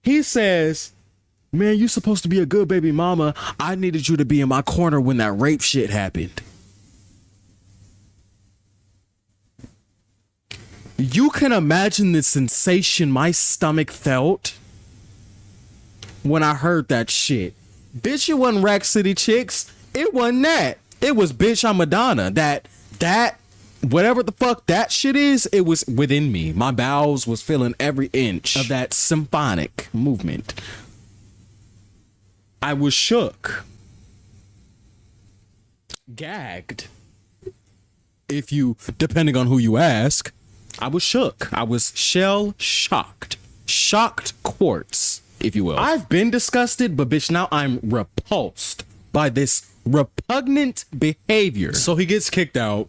He says, man, you supposed to be a good baby mama. I needed you to be in my corner when that rape shit happened. You can imagine the sensation my stomach felt when I heard that shit. Bitch, it wasn't Rack City Chicks. It wasn't that. It was bitch, I'm Madonna. That, whatever the fuck that shit is, it was within me. My bowels was feeling every inch of that symphonic movement. I was shook. Gagged. If you, depending on who you ask, I was shook. I was shell shocked. Shocked quartz, if you will. I've been disgusted, but bitch, now I'm repulsed by this repugnant behavior. So he gets kicked out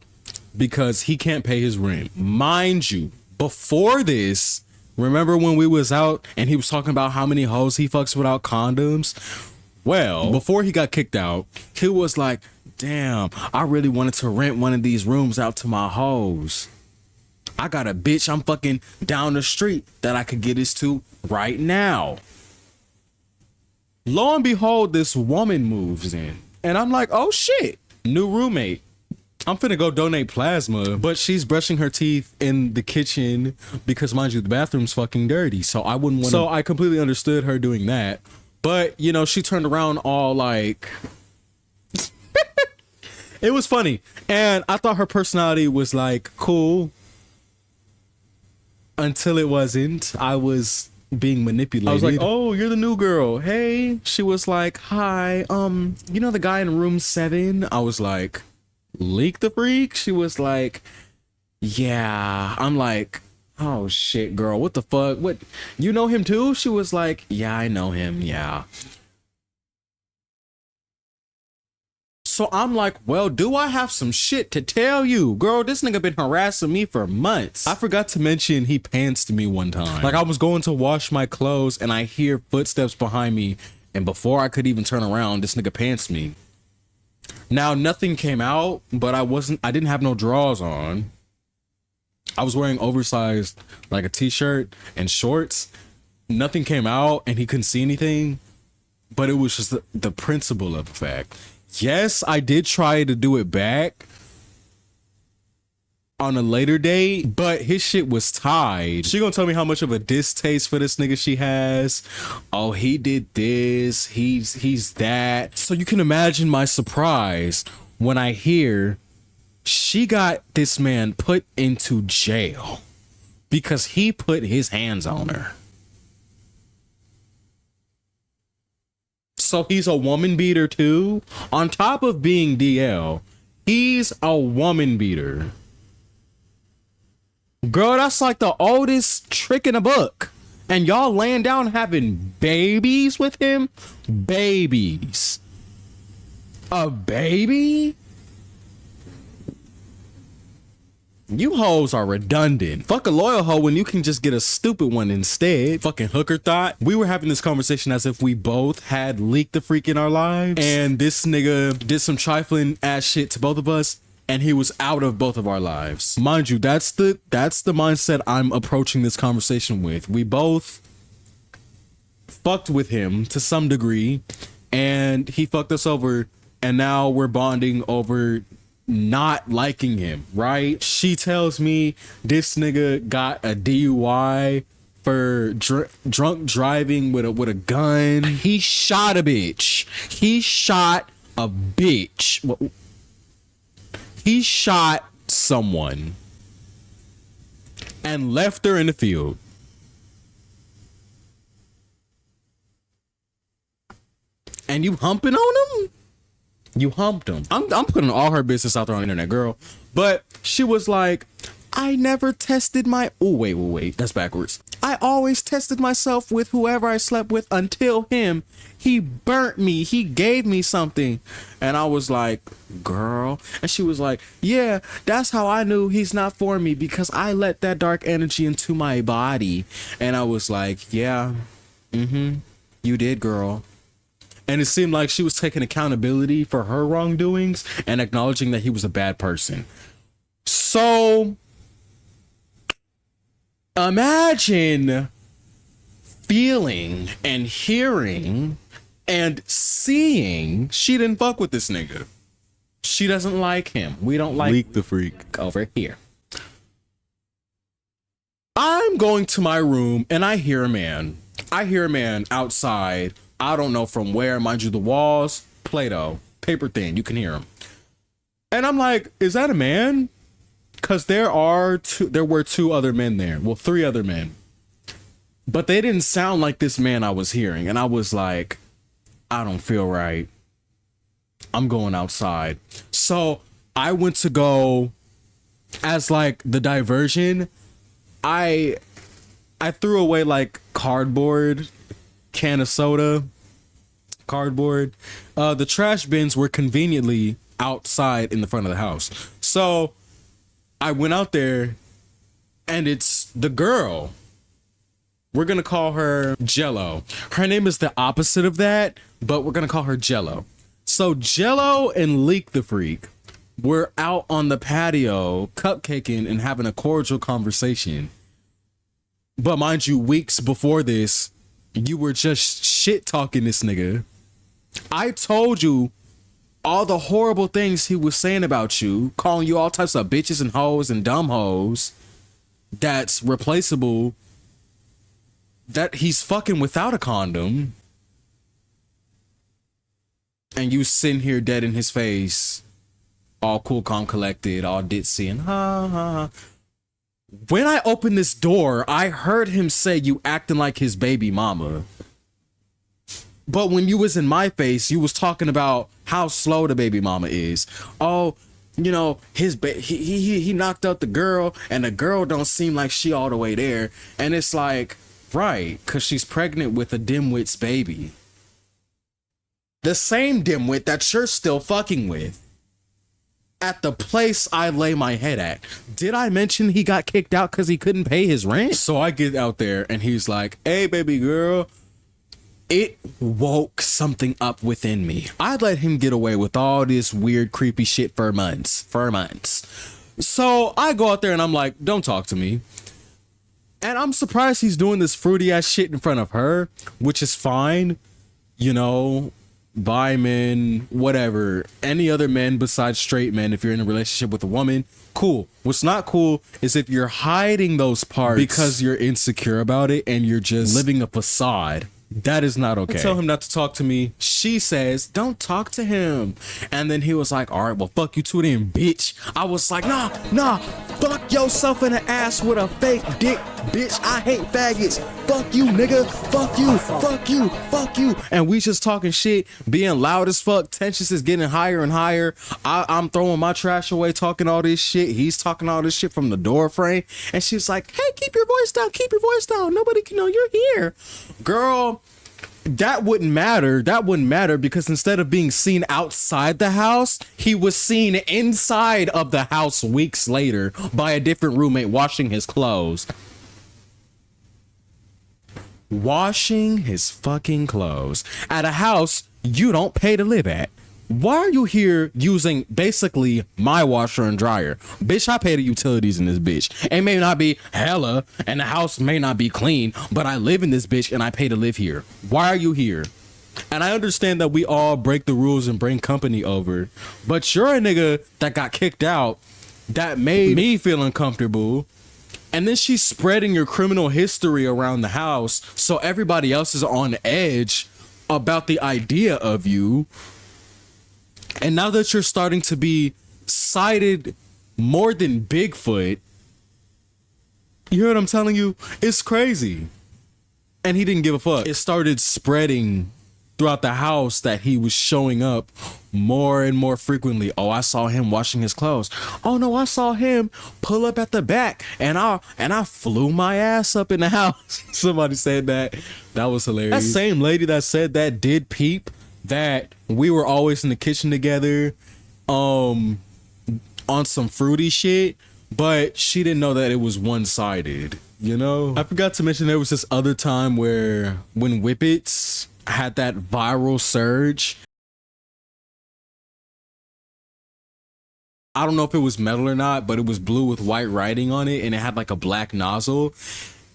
because he can't pay his rent. Mind you, before this, remember when we was out and he was talking about how many hoes he fucks without condoms? Well, before he got kicked out, he was like, damn, I really wanted to rent one of these rooms out to my hoes. I got a bitch I'm fucking down the street that I could get this to right now. Lo and behold, this woman moves in. And I'm like, oh shit, new roommate. I'm finna go donate plasma. But she's brushing her teeth in the kitchen because, mind you, the bathroom's fucking dirty. So I wouldn't want to. So I completely understood her doing that. But, you know, she turned around all like... It was funny. And I thought her personality was like cool. Until it wasn't. I was being manipulated. I was like, oh, you're the new girl. Hey. She was like, hi. You know the guy in room 7? I was like, Leak the Freak? She was like, yeah. I'm like, oh shit, girl. What the fuck? What? You know him too? She was like, yeah, I know him. Yeah. So I'm like, well, do I have some shit to tell you? Girl, this nigga been harassing me for months. I forgot to mention he pantsed me one time. Like I was going to wash my clothes and I hear footsteps behind me, and before I could even turn around, this nigga pantsed me. Now nothing came out, but I didn't have no drawers on. I was wearing oversized like a t-shirt and shorts. Nothing came out and he couldn't see anything, but it was just the principle of the fact. Yes, I did try to do it back on a later date, but his shit was tied. She gonna tell me how much of a distaste for this nigga she has. Oh, he did this, he's that. So you can imagine my surprise when I hear she got this man put into jail because he put his hands on her. So he's a woman beater too. On top of being DL, he's a woman beater. Girl, that's like the oldest trick in the book. And y'all laying down having babies with him? Babies. A baby? You hoes are redundant. Fuck a loyal hoe when you can just get a stupid one instead. Fucking hooker thought. We were having this conversation as if we both had leaked the freak in our lives. And this nigga did some trifling ass shit to both of us, and he was out of both of our lives. Mind you, that's the mindset I'm approaching this conversation with. We both fucked with him to some degree, and he fucked us over, and now we're bonding over not liking him, right? She tells me this nigga got a DUI for drunk driving with a gun. He shot a bitch. He shot a bitch. He shot someone and left her in the field. And you humping on him? You humped him. I'm putting all her business out there on the internet, girl. But she was like, I never tested my... Oh, wait. That's backwards. I always tested myself with whoever I slept with until him. He burnt me. He gave me something. And I was like, girl. And she was like, yeah, that's how I knew he's not for me, because I let that dark energy into my body. And I was like, yeah, you did, girl. And it seemed like she was taking accountability for her wrongdoings and acknowledging that he was a bad person. So imagine feeling and hearing and seeing she didn't fuck with this nigga. She doesn't like him. We don't like... Leak the freak. Over here. I'm going to my room and I hear a man. I hear a man outside. I don't know from where. Mind you, the walls, Play-Doh, paper thin. You can hear him. And I'm like, is that a man? Because there were two other men there. Well, three other men. But they didn't sound like this man I was hearing. And I was like, I don't feel right. I'm going outside. So I went to go, as like the diversion, I threw away like cardboard, can of soda, cardboard. The trash bins were conveniently outside in the front of the house. So I went out there and it's the girl. We're going to call her Jello. Her name is the opposite of that, but we're going to call her Jello. So Jello and Leak the Freak were out on the patio cupcaking and having a cordial conversation. But mind you, weeks before this, you were just shit talking this nigga. I told you all the horrible things he was saying about you, calling you all types of bitches and hoes and dumb hoes that's replaceable, that he's fucking without a condom. And you sitting here dead in his face, all cool, calm, collected, all ditzy and ha ha ha. When I opened this door, I heard him say you acting like his baby mama. But when you was in my face, you was talking about how slow the baby mama is. Oh, you know, he knocked out the girl, and the girl don't seem like she all the way there. And it's like, right, because she's pregnant with a dimwit's baby. The same dimwit that you're still fucking with. At the place I lay my head at. Did I mention he got kicked out because he couldn't pay his rent? So I get out there and he's like, hey, baby girl. It woke something up within me. I let him get away with all this weird, creepy shit for months. So I go out there and I'm like, don't talk to me. And I'm surprised he's doing this fruity ass shit in front of her, which is fine. You know, bi men, whatever. Any other men besides straight men, if you're in a relationship with a woman, cool. What's not cool is if you're hiding those parts because you're insecure about it and you're just living a facade. That is not okay. I tell him not to talk to me. She says, don't talk to him. And then he was like, all right, well, fuck you too then, bitch. I was like, nah, fuck yourself in the ass with a fake dick, bitch. I hate faggots. Fuck you, nigga. Fuck you. And we just talking shit, being loud as fuck. Tensions is getting higher and higher. I'm throwing my trash away, talking all this shit. He's talking all this shit from the door frame. And she's like, hey, keep your voice down. Nobody can know you're here. Girl, that wouldn't matter because instead of being seen outside the house, he was seen inside of the house weeks later by a different roommate washing his clothes. Washing his fucking clothes at a house you don't pay to live at. Why are you here using basically my washer and dryer? Bitch, I pay the utilities in this bitch. It may not be hella and the house may not be clean, but I live in this bitch and I pay to live here. Why are you here? And I understand that we all break the rules and bring company over, but you're a nigga that got kicked out that made me feel uncomfortable. And then she's spreading your criminal history around the house so everybody else is on edge about the idea of you. And now that you're starting to be cited more than Bigfoot, you hear what I'm telling you? It's crazy. And he didn't give a fuck. It started spreading throughout the house that he was showing up more and more frequently. Oh, I saw him washing his clothes. Oh no, I saw him pull up at the back and I flew my ass up in the house. Somebody said that. That was hilarious. That same lady that said that did peep that we were always in the kitchen together on some fruity shit, but she didn't know that it was one-sided, you know? I forgot to mention there was this other time where when Whippets had that viral surge, I don't know if it was metal or not, but it was blue with white writing on it and it had like a black nozzle.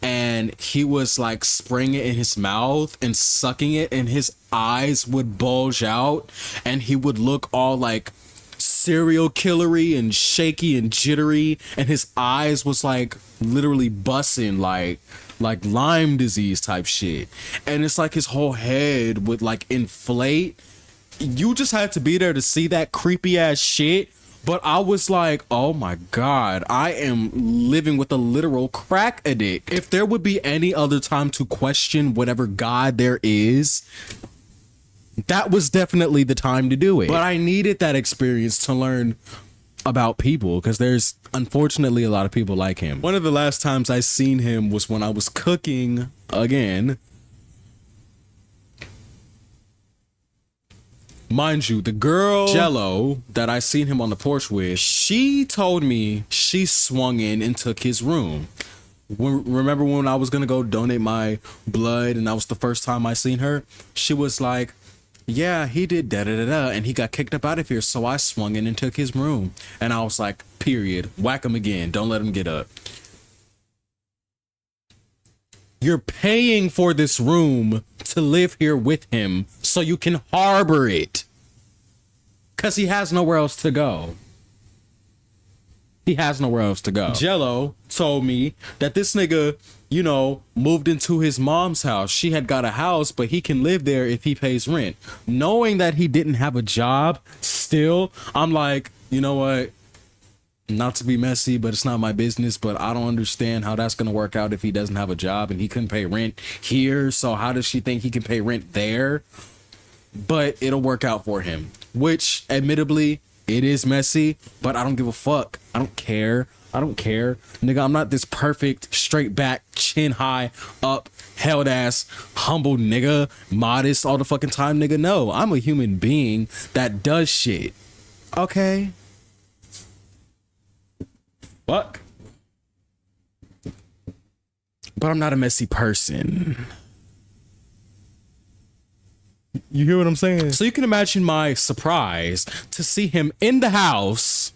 And he was like spraying it in his mouth and sucking it and his eyes would bulge out and he would look all like serial killery and shaky and jittery and his eyes was like literally busting like Lyme disease type shit. And it's like his whole head would like inflate. You just had to be there to see that creepy ass shit. But I was like, oh my God, I am living with a literal crack addict. If there would be any other time to question whatever God there is, that was definitely the time to do it. But I needed that experience to learn about people because there's unfortunately a lot of people like him. One of the last times I seen him was when I was cooking again. Mind you, the girl Jello that I seen him on the porch with, she told me she swung in and took his room. Remember when I was gonna go donate my blood and that was the first time I seen her? She was like, yeah, he did da-da-da-da and he got kicked up out of here, so I swung in and took his room. And I was like, period, whack him again, don't let him get up. You're paying for this room to live here with him so you can harbor it. Because he has nowhere else to go. He has nowhere else to go. Jello told me that this nigga, you know, moved into his mom's house. She had got a house, but he can live there if he pays rent. Knowing that he didn't have a job, still, I'm like, you know what? Not to be messy, but it's not my business, but I don't understand how that's going to work out if he doesn't have a job and he couldn't pay rent here. So how does she think he can pay rent there? But it'll work out for him, which admittedly it is messy, but I don't give a fuck. I don't care. I don't care. Nigga, I'm not this perfect, straight back, chin high, up, held ass, humble nigga, modest all the fucking time, nigga. No, I'm a human being that does shit. Okay? Fuck. But I'm not a messy person. You hear what I'm saying? So you can imagine my surprise to see him in the house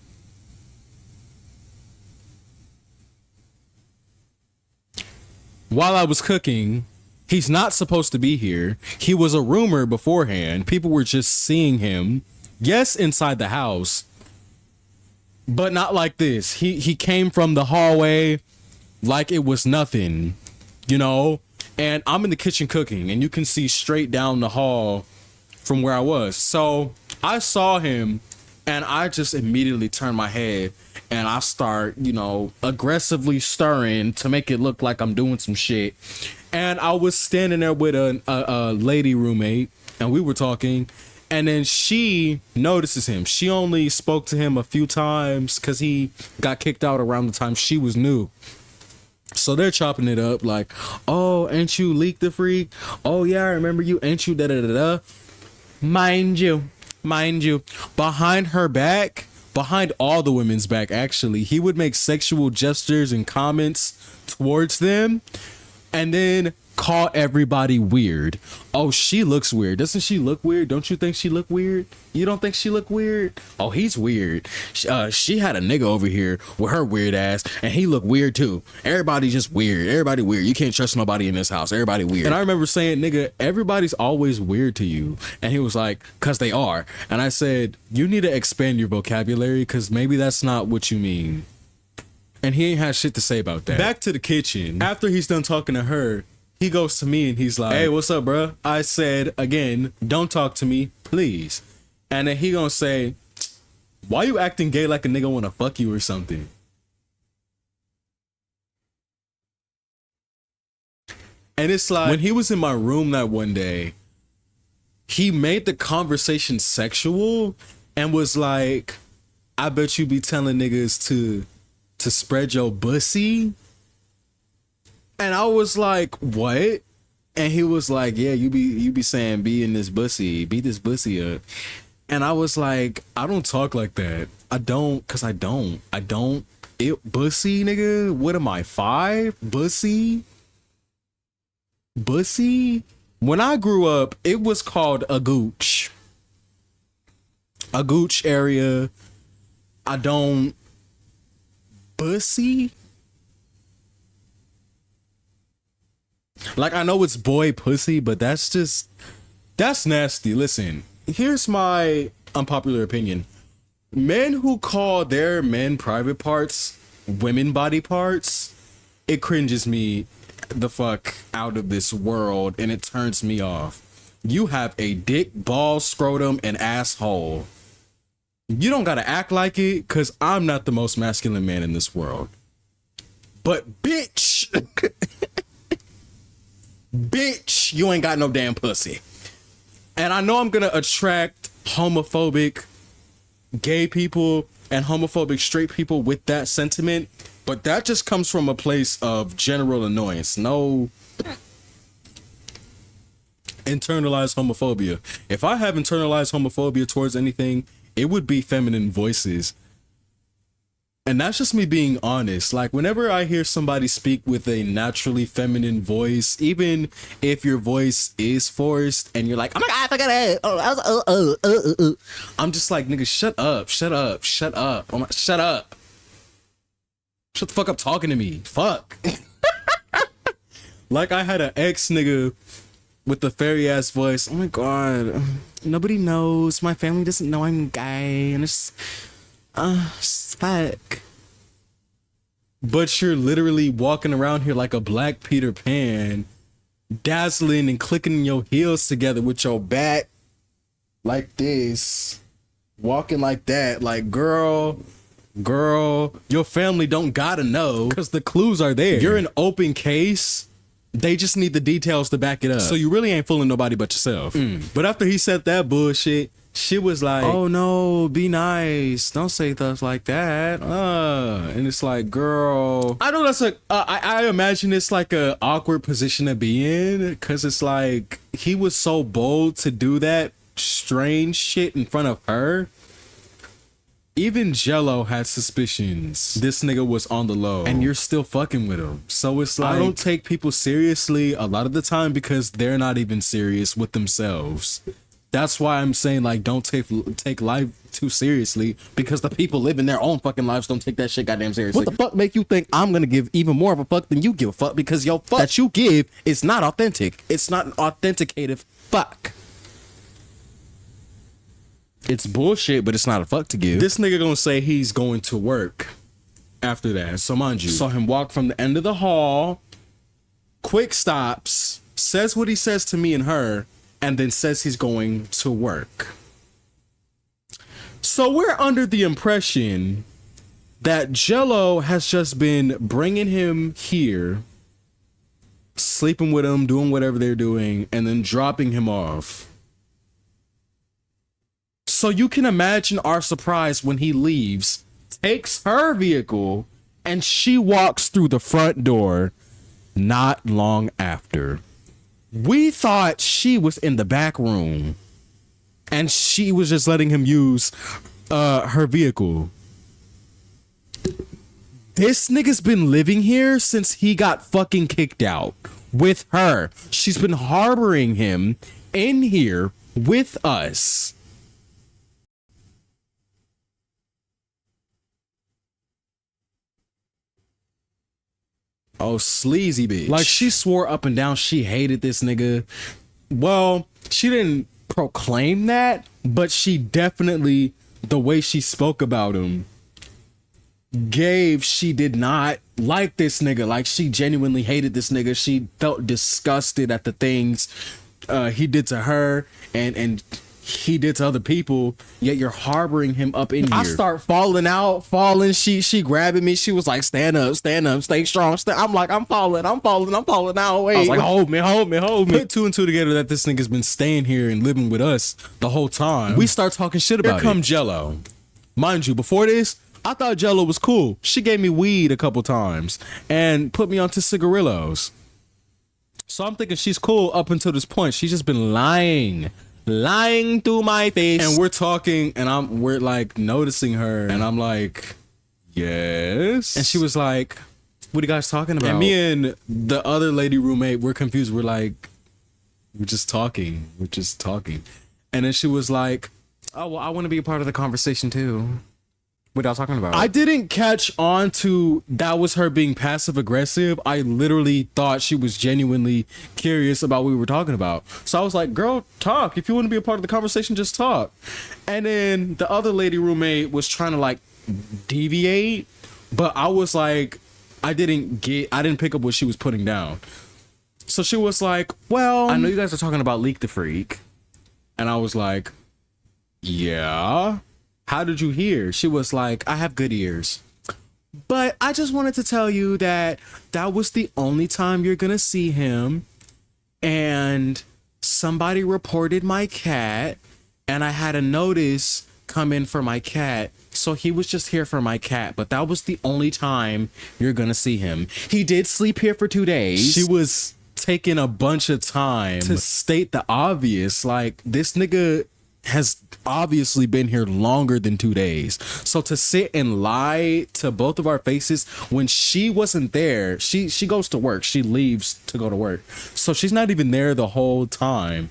while I was cooking. He's not supposed to be here. He was a rumor beforehand. People were just seeing him. Yes, inside the house, but not like this. He came from the hallway like it was nothing, you know? And I'm in the kitchen cooking, and you can see straight down the hall from where I was. So I saw him, and I just immediately turned my head, and I start, you know, aggressively stirring to make it look like I'm doing some shit. And I was standing there with a lady roommate, and we were talking, and then she notices him. She only spoke to him a few times because he got kicked out around the time she was new. So they're chopping it up like, oh, ain't you Leak the Freak? Oh, yeah, I remember you. Ain't you da-da-da-da? Mind you, behind her back, behind all the women's back, actually, he would make sexual gestures and comments towards them and then call everybody weird. Oh, she looks weird. Doesn't she look weird? Don't you think she look weird? You don't think she look weird? Oh, he's weird. She had a nigga over here with her weird ass, and he looked weird too. Everybody just weird. Everybody weird. You can't trust nobody in this house. Everybody weird. And I remember saying, nigga, everybody's always weird to you. And he was like, cause they are. And I said, you need to expand your vocabulary, cause maybe that's not what you mean. And he ain't had shit to say about that. Back to the kitchen. After he's done talking to her, he goes to me and he's like, hey, what's up, bro? I said, again, don't talk to me, please. And then he gonna say, why you acting gay like a nigga wanna fuck you or something? And it's like, when he was in my room that one day, he made the conversation sexual and was like, I bet you be telling niggas to spread your bussy. And I was like, what? And he was like, yeah, you be saying be in this bussy, beat this bussy up. And I was like, I don't talk like that. I don't. Bussy, nigga? What am I, 5? Bussy? When I grew up, it was called a gooch. A gooch area. I don't. Bussy? Like, I know it's boy pussy, but that's nasty. Listen, here's my unpopular opinion. Men who call their men private parts women body parts, it cringes me the fuck out of this world, and it turns me off. You have a dick, ball, scrotum, and asshole. You don't gotta act like it, cause I'm not the most masculine man in this world. But bitch, bitch, you ain't got no damn pussy. And I know I'm gonna attract homophobic gay people and homophobic straight people with that sentiment, but that just comes from a place of general annoyance. No internalized homophobia. If I have internalized homophobia towards anything, it would be feminine voices. And that's just me being honest. Like, whenever I hear somebody speak with a naturally feminine voice, even if your voice is forced and you're like, oh my God, look at that. I'm just like, nigga, shut up. Oh my, shut up. Shut the fuck up talking to me. Fuck. Like, I had an ex nigga with the fairy ass voice. Oh my God. Nobody knows. My family doesn't know I'm gay. And it's fuck. But you're literally walking around here like a black Peter Pan, dazzling and clicking your heels together with your back like this, walking like that. Like, girl, your family don't gotta know, because the clues are there. You're an open case They just need the details to back it up. So you really ain't fooling nobody but yourself. But after he said that bullshit, she was like, oh no, be nice. Don't say stuff like that. And it's like, girl, I know that's like, I imagine it's like a awkward position to be in, because it's like, he was so bold to do that strange shit in front of her. Even Jello had suspicions this nigga was on the low, and you're still fucking with him. So it's like, I don't take people seriously a lot of the time because they're not even serious with themselves. That's why I'm saying, like, don't take life too seriously, because the people living their own fucking lives don't take that shit goddamn seriously. What the fuck make you think I'm gonna give even more of a fuck than you give a fuck? Because your fuck that you give is not authentic. It's not an authenticative fuck. It's bullshit, but it's not a fuck to give. This nigga gonna say he's going to work after that. So mind you, saw him walk from the end of the hall, quick stops, says what he says to me and her, and then says he's going to work. So we're under the impression that Jello has just been bringing him here, sleeping with him, doing whatever they're doing, and then dropping him off. So you can imagine our surprise when he leaves, takes her vehicle, and she walks through the front door not long after. We thought she was in the back room and she was just letting him use her vehicle. This nigga's been living here since he got fucking kicked out with her. She's been harboring him in here with us. Oh, sleazy bitch. Like, she swore up and down she hated this nigga. Well, she didn't proclaim that, but she definitely, the way she spoke about him, she did not like this nigga. Like, she genuinely hated this nigga. She felt disgusted at the things he did to her and he did to other people, yet you're harboring him up in here. I start falling. She grabbing me. She was like, stand up, stay strong. I'm like, I'm falling now. Wait. I was like, hold me. Put two and two together that this nigga's been staying here and living with us the whole time. We start talking shit about it. Here come Jello. Mind you, before this, I thought Jello was cool. She gave me weed a couple times and put me onto cigarillos. So I'm thinking she's cool up until this point. She's just been lying through my face. And we're talking and we're like noticing her and I'm like, yes. And she was like, what are you guys talking about? And me and the other lady roommate, we're confused. We're like, we're just talking. And then she was like, oh, well, I want to be a part of the conversation too. What y'all talking about? I didn't catch on to that was her being passive aggressive. I literally thought she was genuinely curious about what we were talking about. So I was like, girl, talk. If you want to be a part of the conversation, just talk. And then the other lady roommate was trying to like deviate, but I was like, I didn't pick up what she was putting down. So she was like, well, I know you guys are talking about Leak the Freak. And I was like, yeah. How did you hear? She was like, I have good ears. But I just wanted to tell you that was the only time you're going to see him. And somebody reported my cat. And I had a notice come in for my cat. So he was just here for my cat. But that was the only time you're going to see him. He did sleep here for 2 days. She was taking a bunch of time to state the obvious. Like, this nigga has obviously been here longer than 2 days. So to sit and lie to both of our faces when she wasn't there, she goes to work. She leaves to go to work. So she's not even there the whole time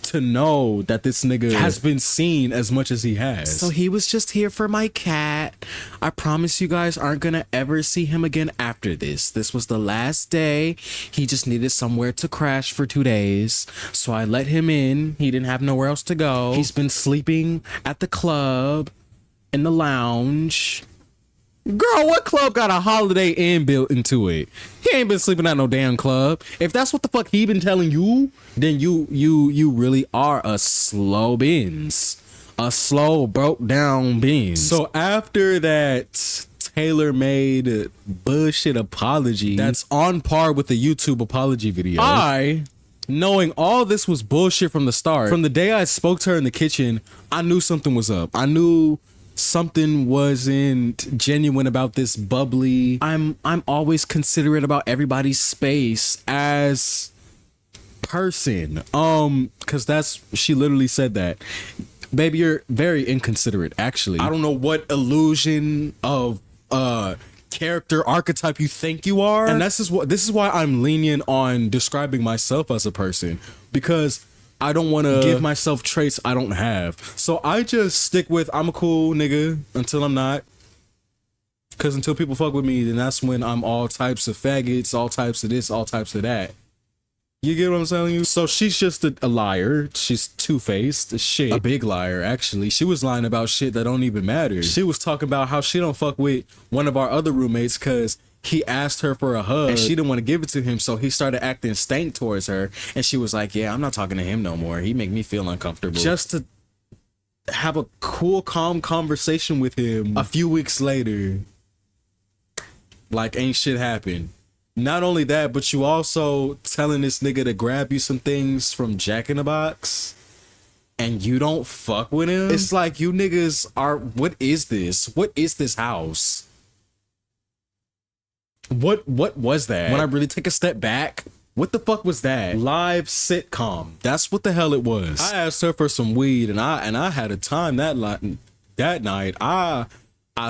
to know that this nigga has been seen as much as he has. So he was just here for my cat. I promise you guys aren't gonna ever see him again after this. This was the last day. He just needed somewhere to crash for 2 days. So I let him in. He didn't have nowhere else to go. He's been sleeping at the club, in the lounge. Girl, what club got a Holiday Inn built into it? He ain't been sleeping at no damn club. If that's what the fuck he been telling you, then you really are a slow Benz. A slow broke down Benz. So after that tailor-made bullshit apology that's on par with the YouTube apology video. I, knowing all this was bullshit from the start, from the day I spoke to her in the kitchen, I knew something was up. I knew something wasn't genuine about this bubbly. I'm always considerate about everybody's space as person. Cause she literally said that. Baby, you're very inconsiderate, actually. I don't know what illusion of character archetype you think you are. And this is why I'm lenient on describing myself as a person, because I don't want to give myself traits I don't have. So I just stick with I'm a cool nigga until I'm not. Cause until people fuck with me, then that's when I'm all types of faggots, all types of this, all types of that. You get what I'm telling you? So she's just a liar. She's two-faced. Shit. A big liar, actually. She was lying about shit that don't even matter. She was talking about how she don't fuck with one of our other roommates because he asked her for a hug and she didn't want to give it to him, so he started acting stank towards her. And she was like, yeah, I'm not talking to him no more. He make me feel uncomfortable. Just to have a cool, calm conversation with him a few weeks later. Like ain't shit happened. Not only that, but you also telling this nigga to grab you some things from Jack in the Box and you don't fuck with him. It's like you niggas are, what is this? What is this house? What was that? When I really take a step back, what the fuck was that? Live sitcom. That's what the hell it was. I asked her for some weed and I had a time that night. I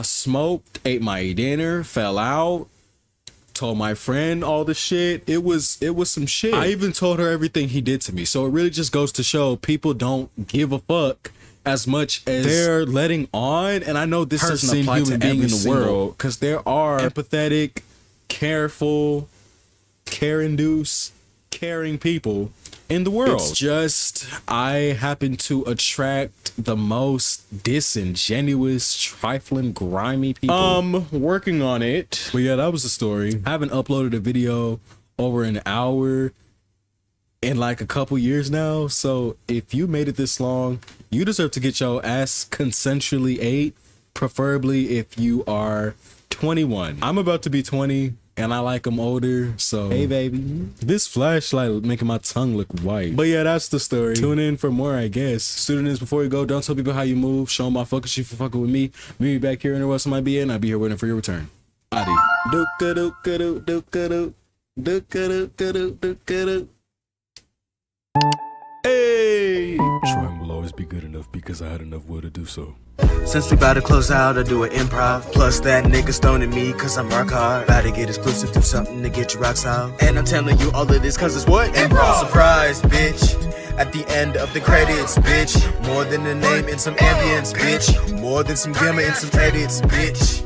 smoked, ate my dinner, fell out. Told my friend all the shit. It was some shit. I even told her everything he did to me. So it really just goes to show people don't give a fuck as much as they're letting on. And I know this doesn't apply to every in the world, because there are empathetic, careful, care-induced, caring people in the world. It's just I happen to attract the most disingenuous, trifling, grimy people. Working on it. But yeah, that was the story. I haven't uploaded a video over an hour in like a couple years now. So if you made it this long, you deserve to get your ass consensually ate, preferably if you are 21. I'm about to be 20. And I like them older, so hey baby. This flashlight making my tongue look white. But yeah, that's the story. Tune in for more, I guess. Students, before you go, don't tell people how you move. Show them I fuck with you for fucking with me. Meet me back here in the West might be in. I'll be here waiting for your return. Adi. Hey! Trying will always be good enough because I had enough will to do so. Since we bout to close out, I do an improv. Plus that nigga stoning me cause I'm rock hard. About to get exclusive, do something to get your rocks out. And I'm telling you all of this cause it's what? Improv! Surprise, bitch. At the end of the credits, bitch. More than a name and some ambience, bitch. More than some glimmer and some edits, bitch.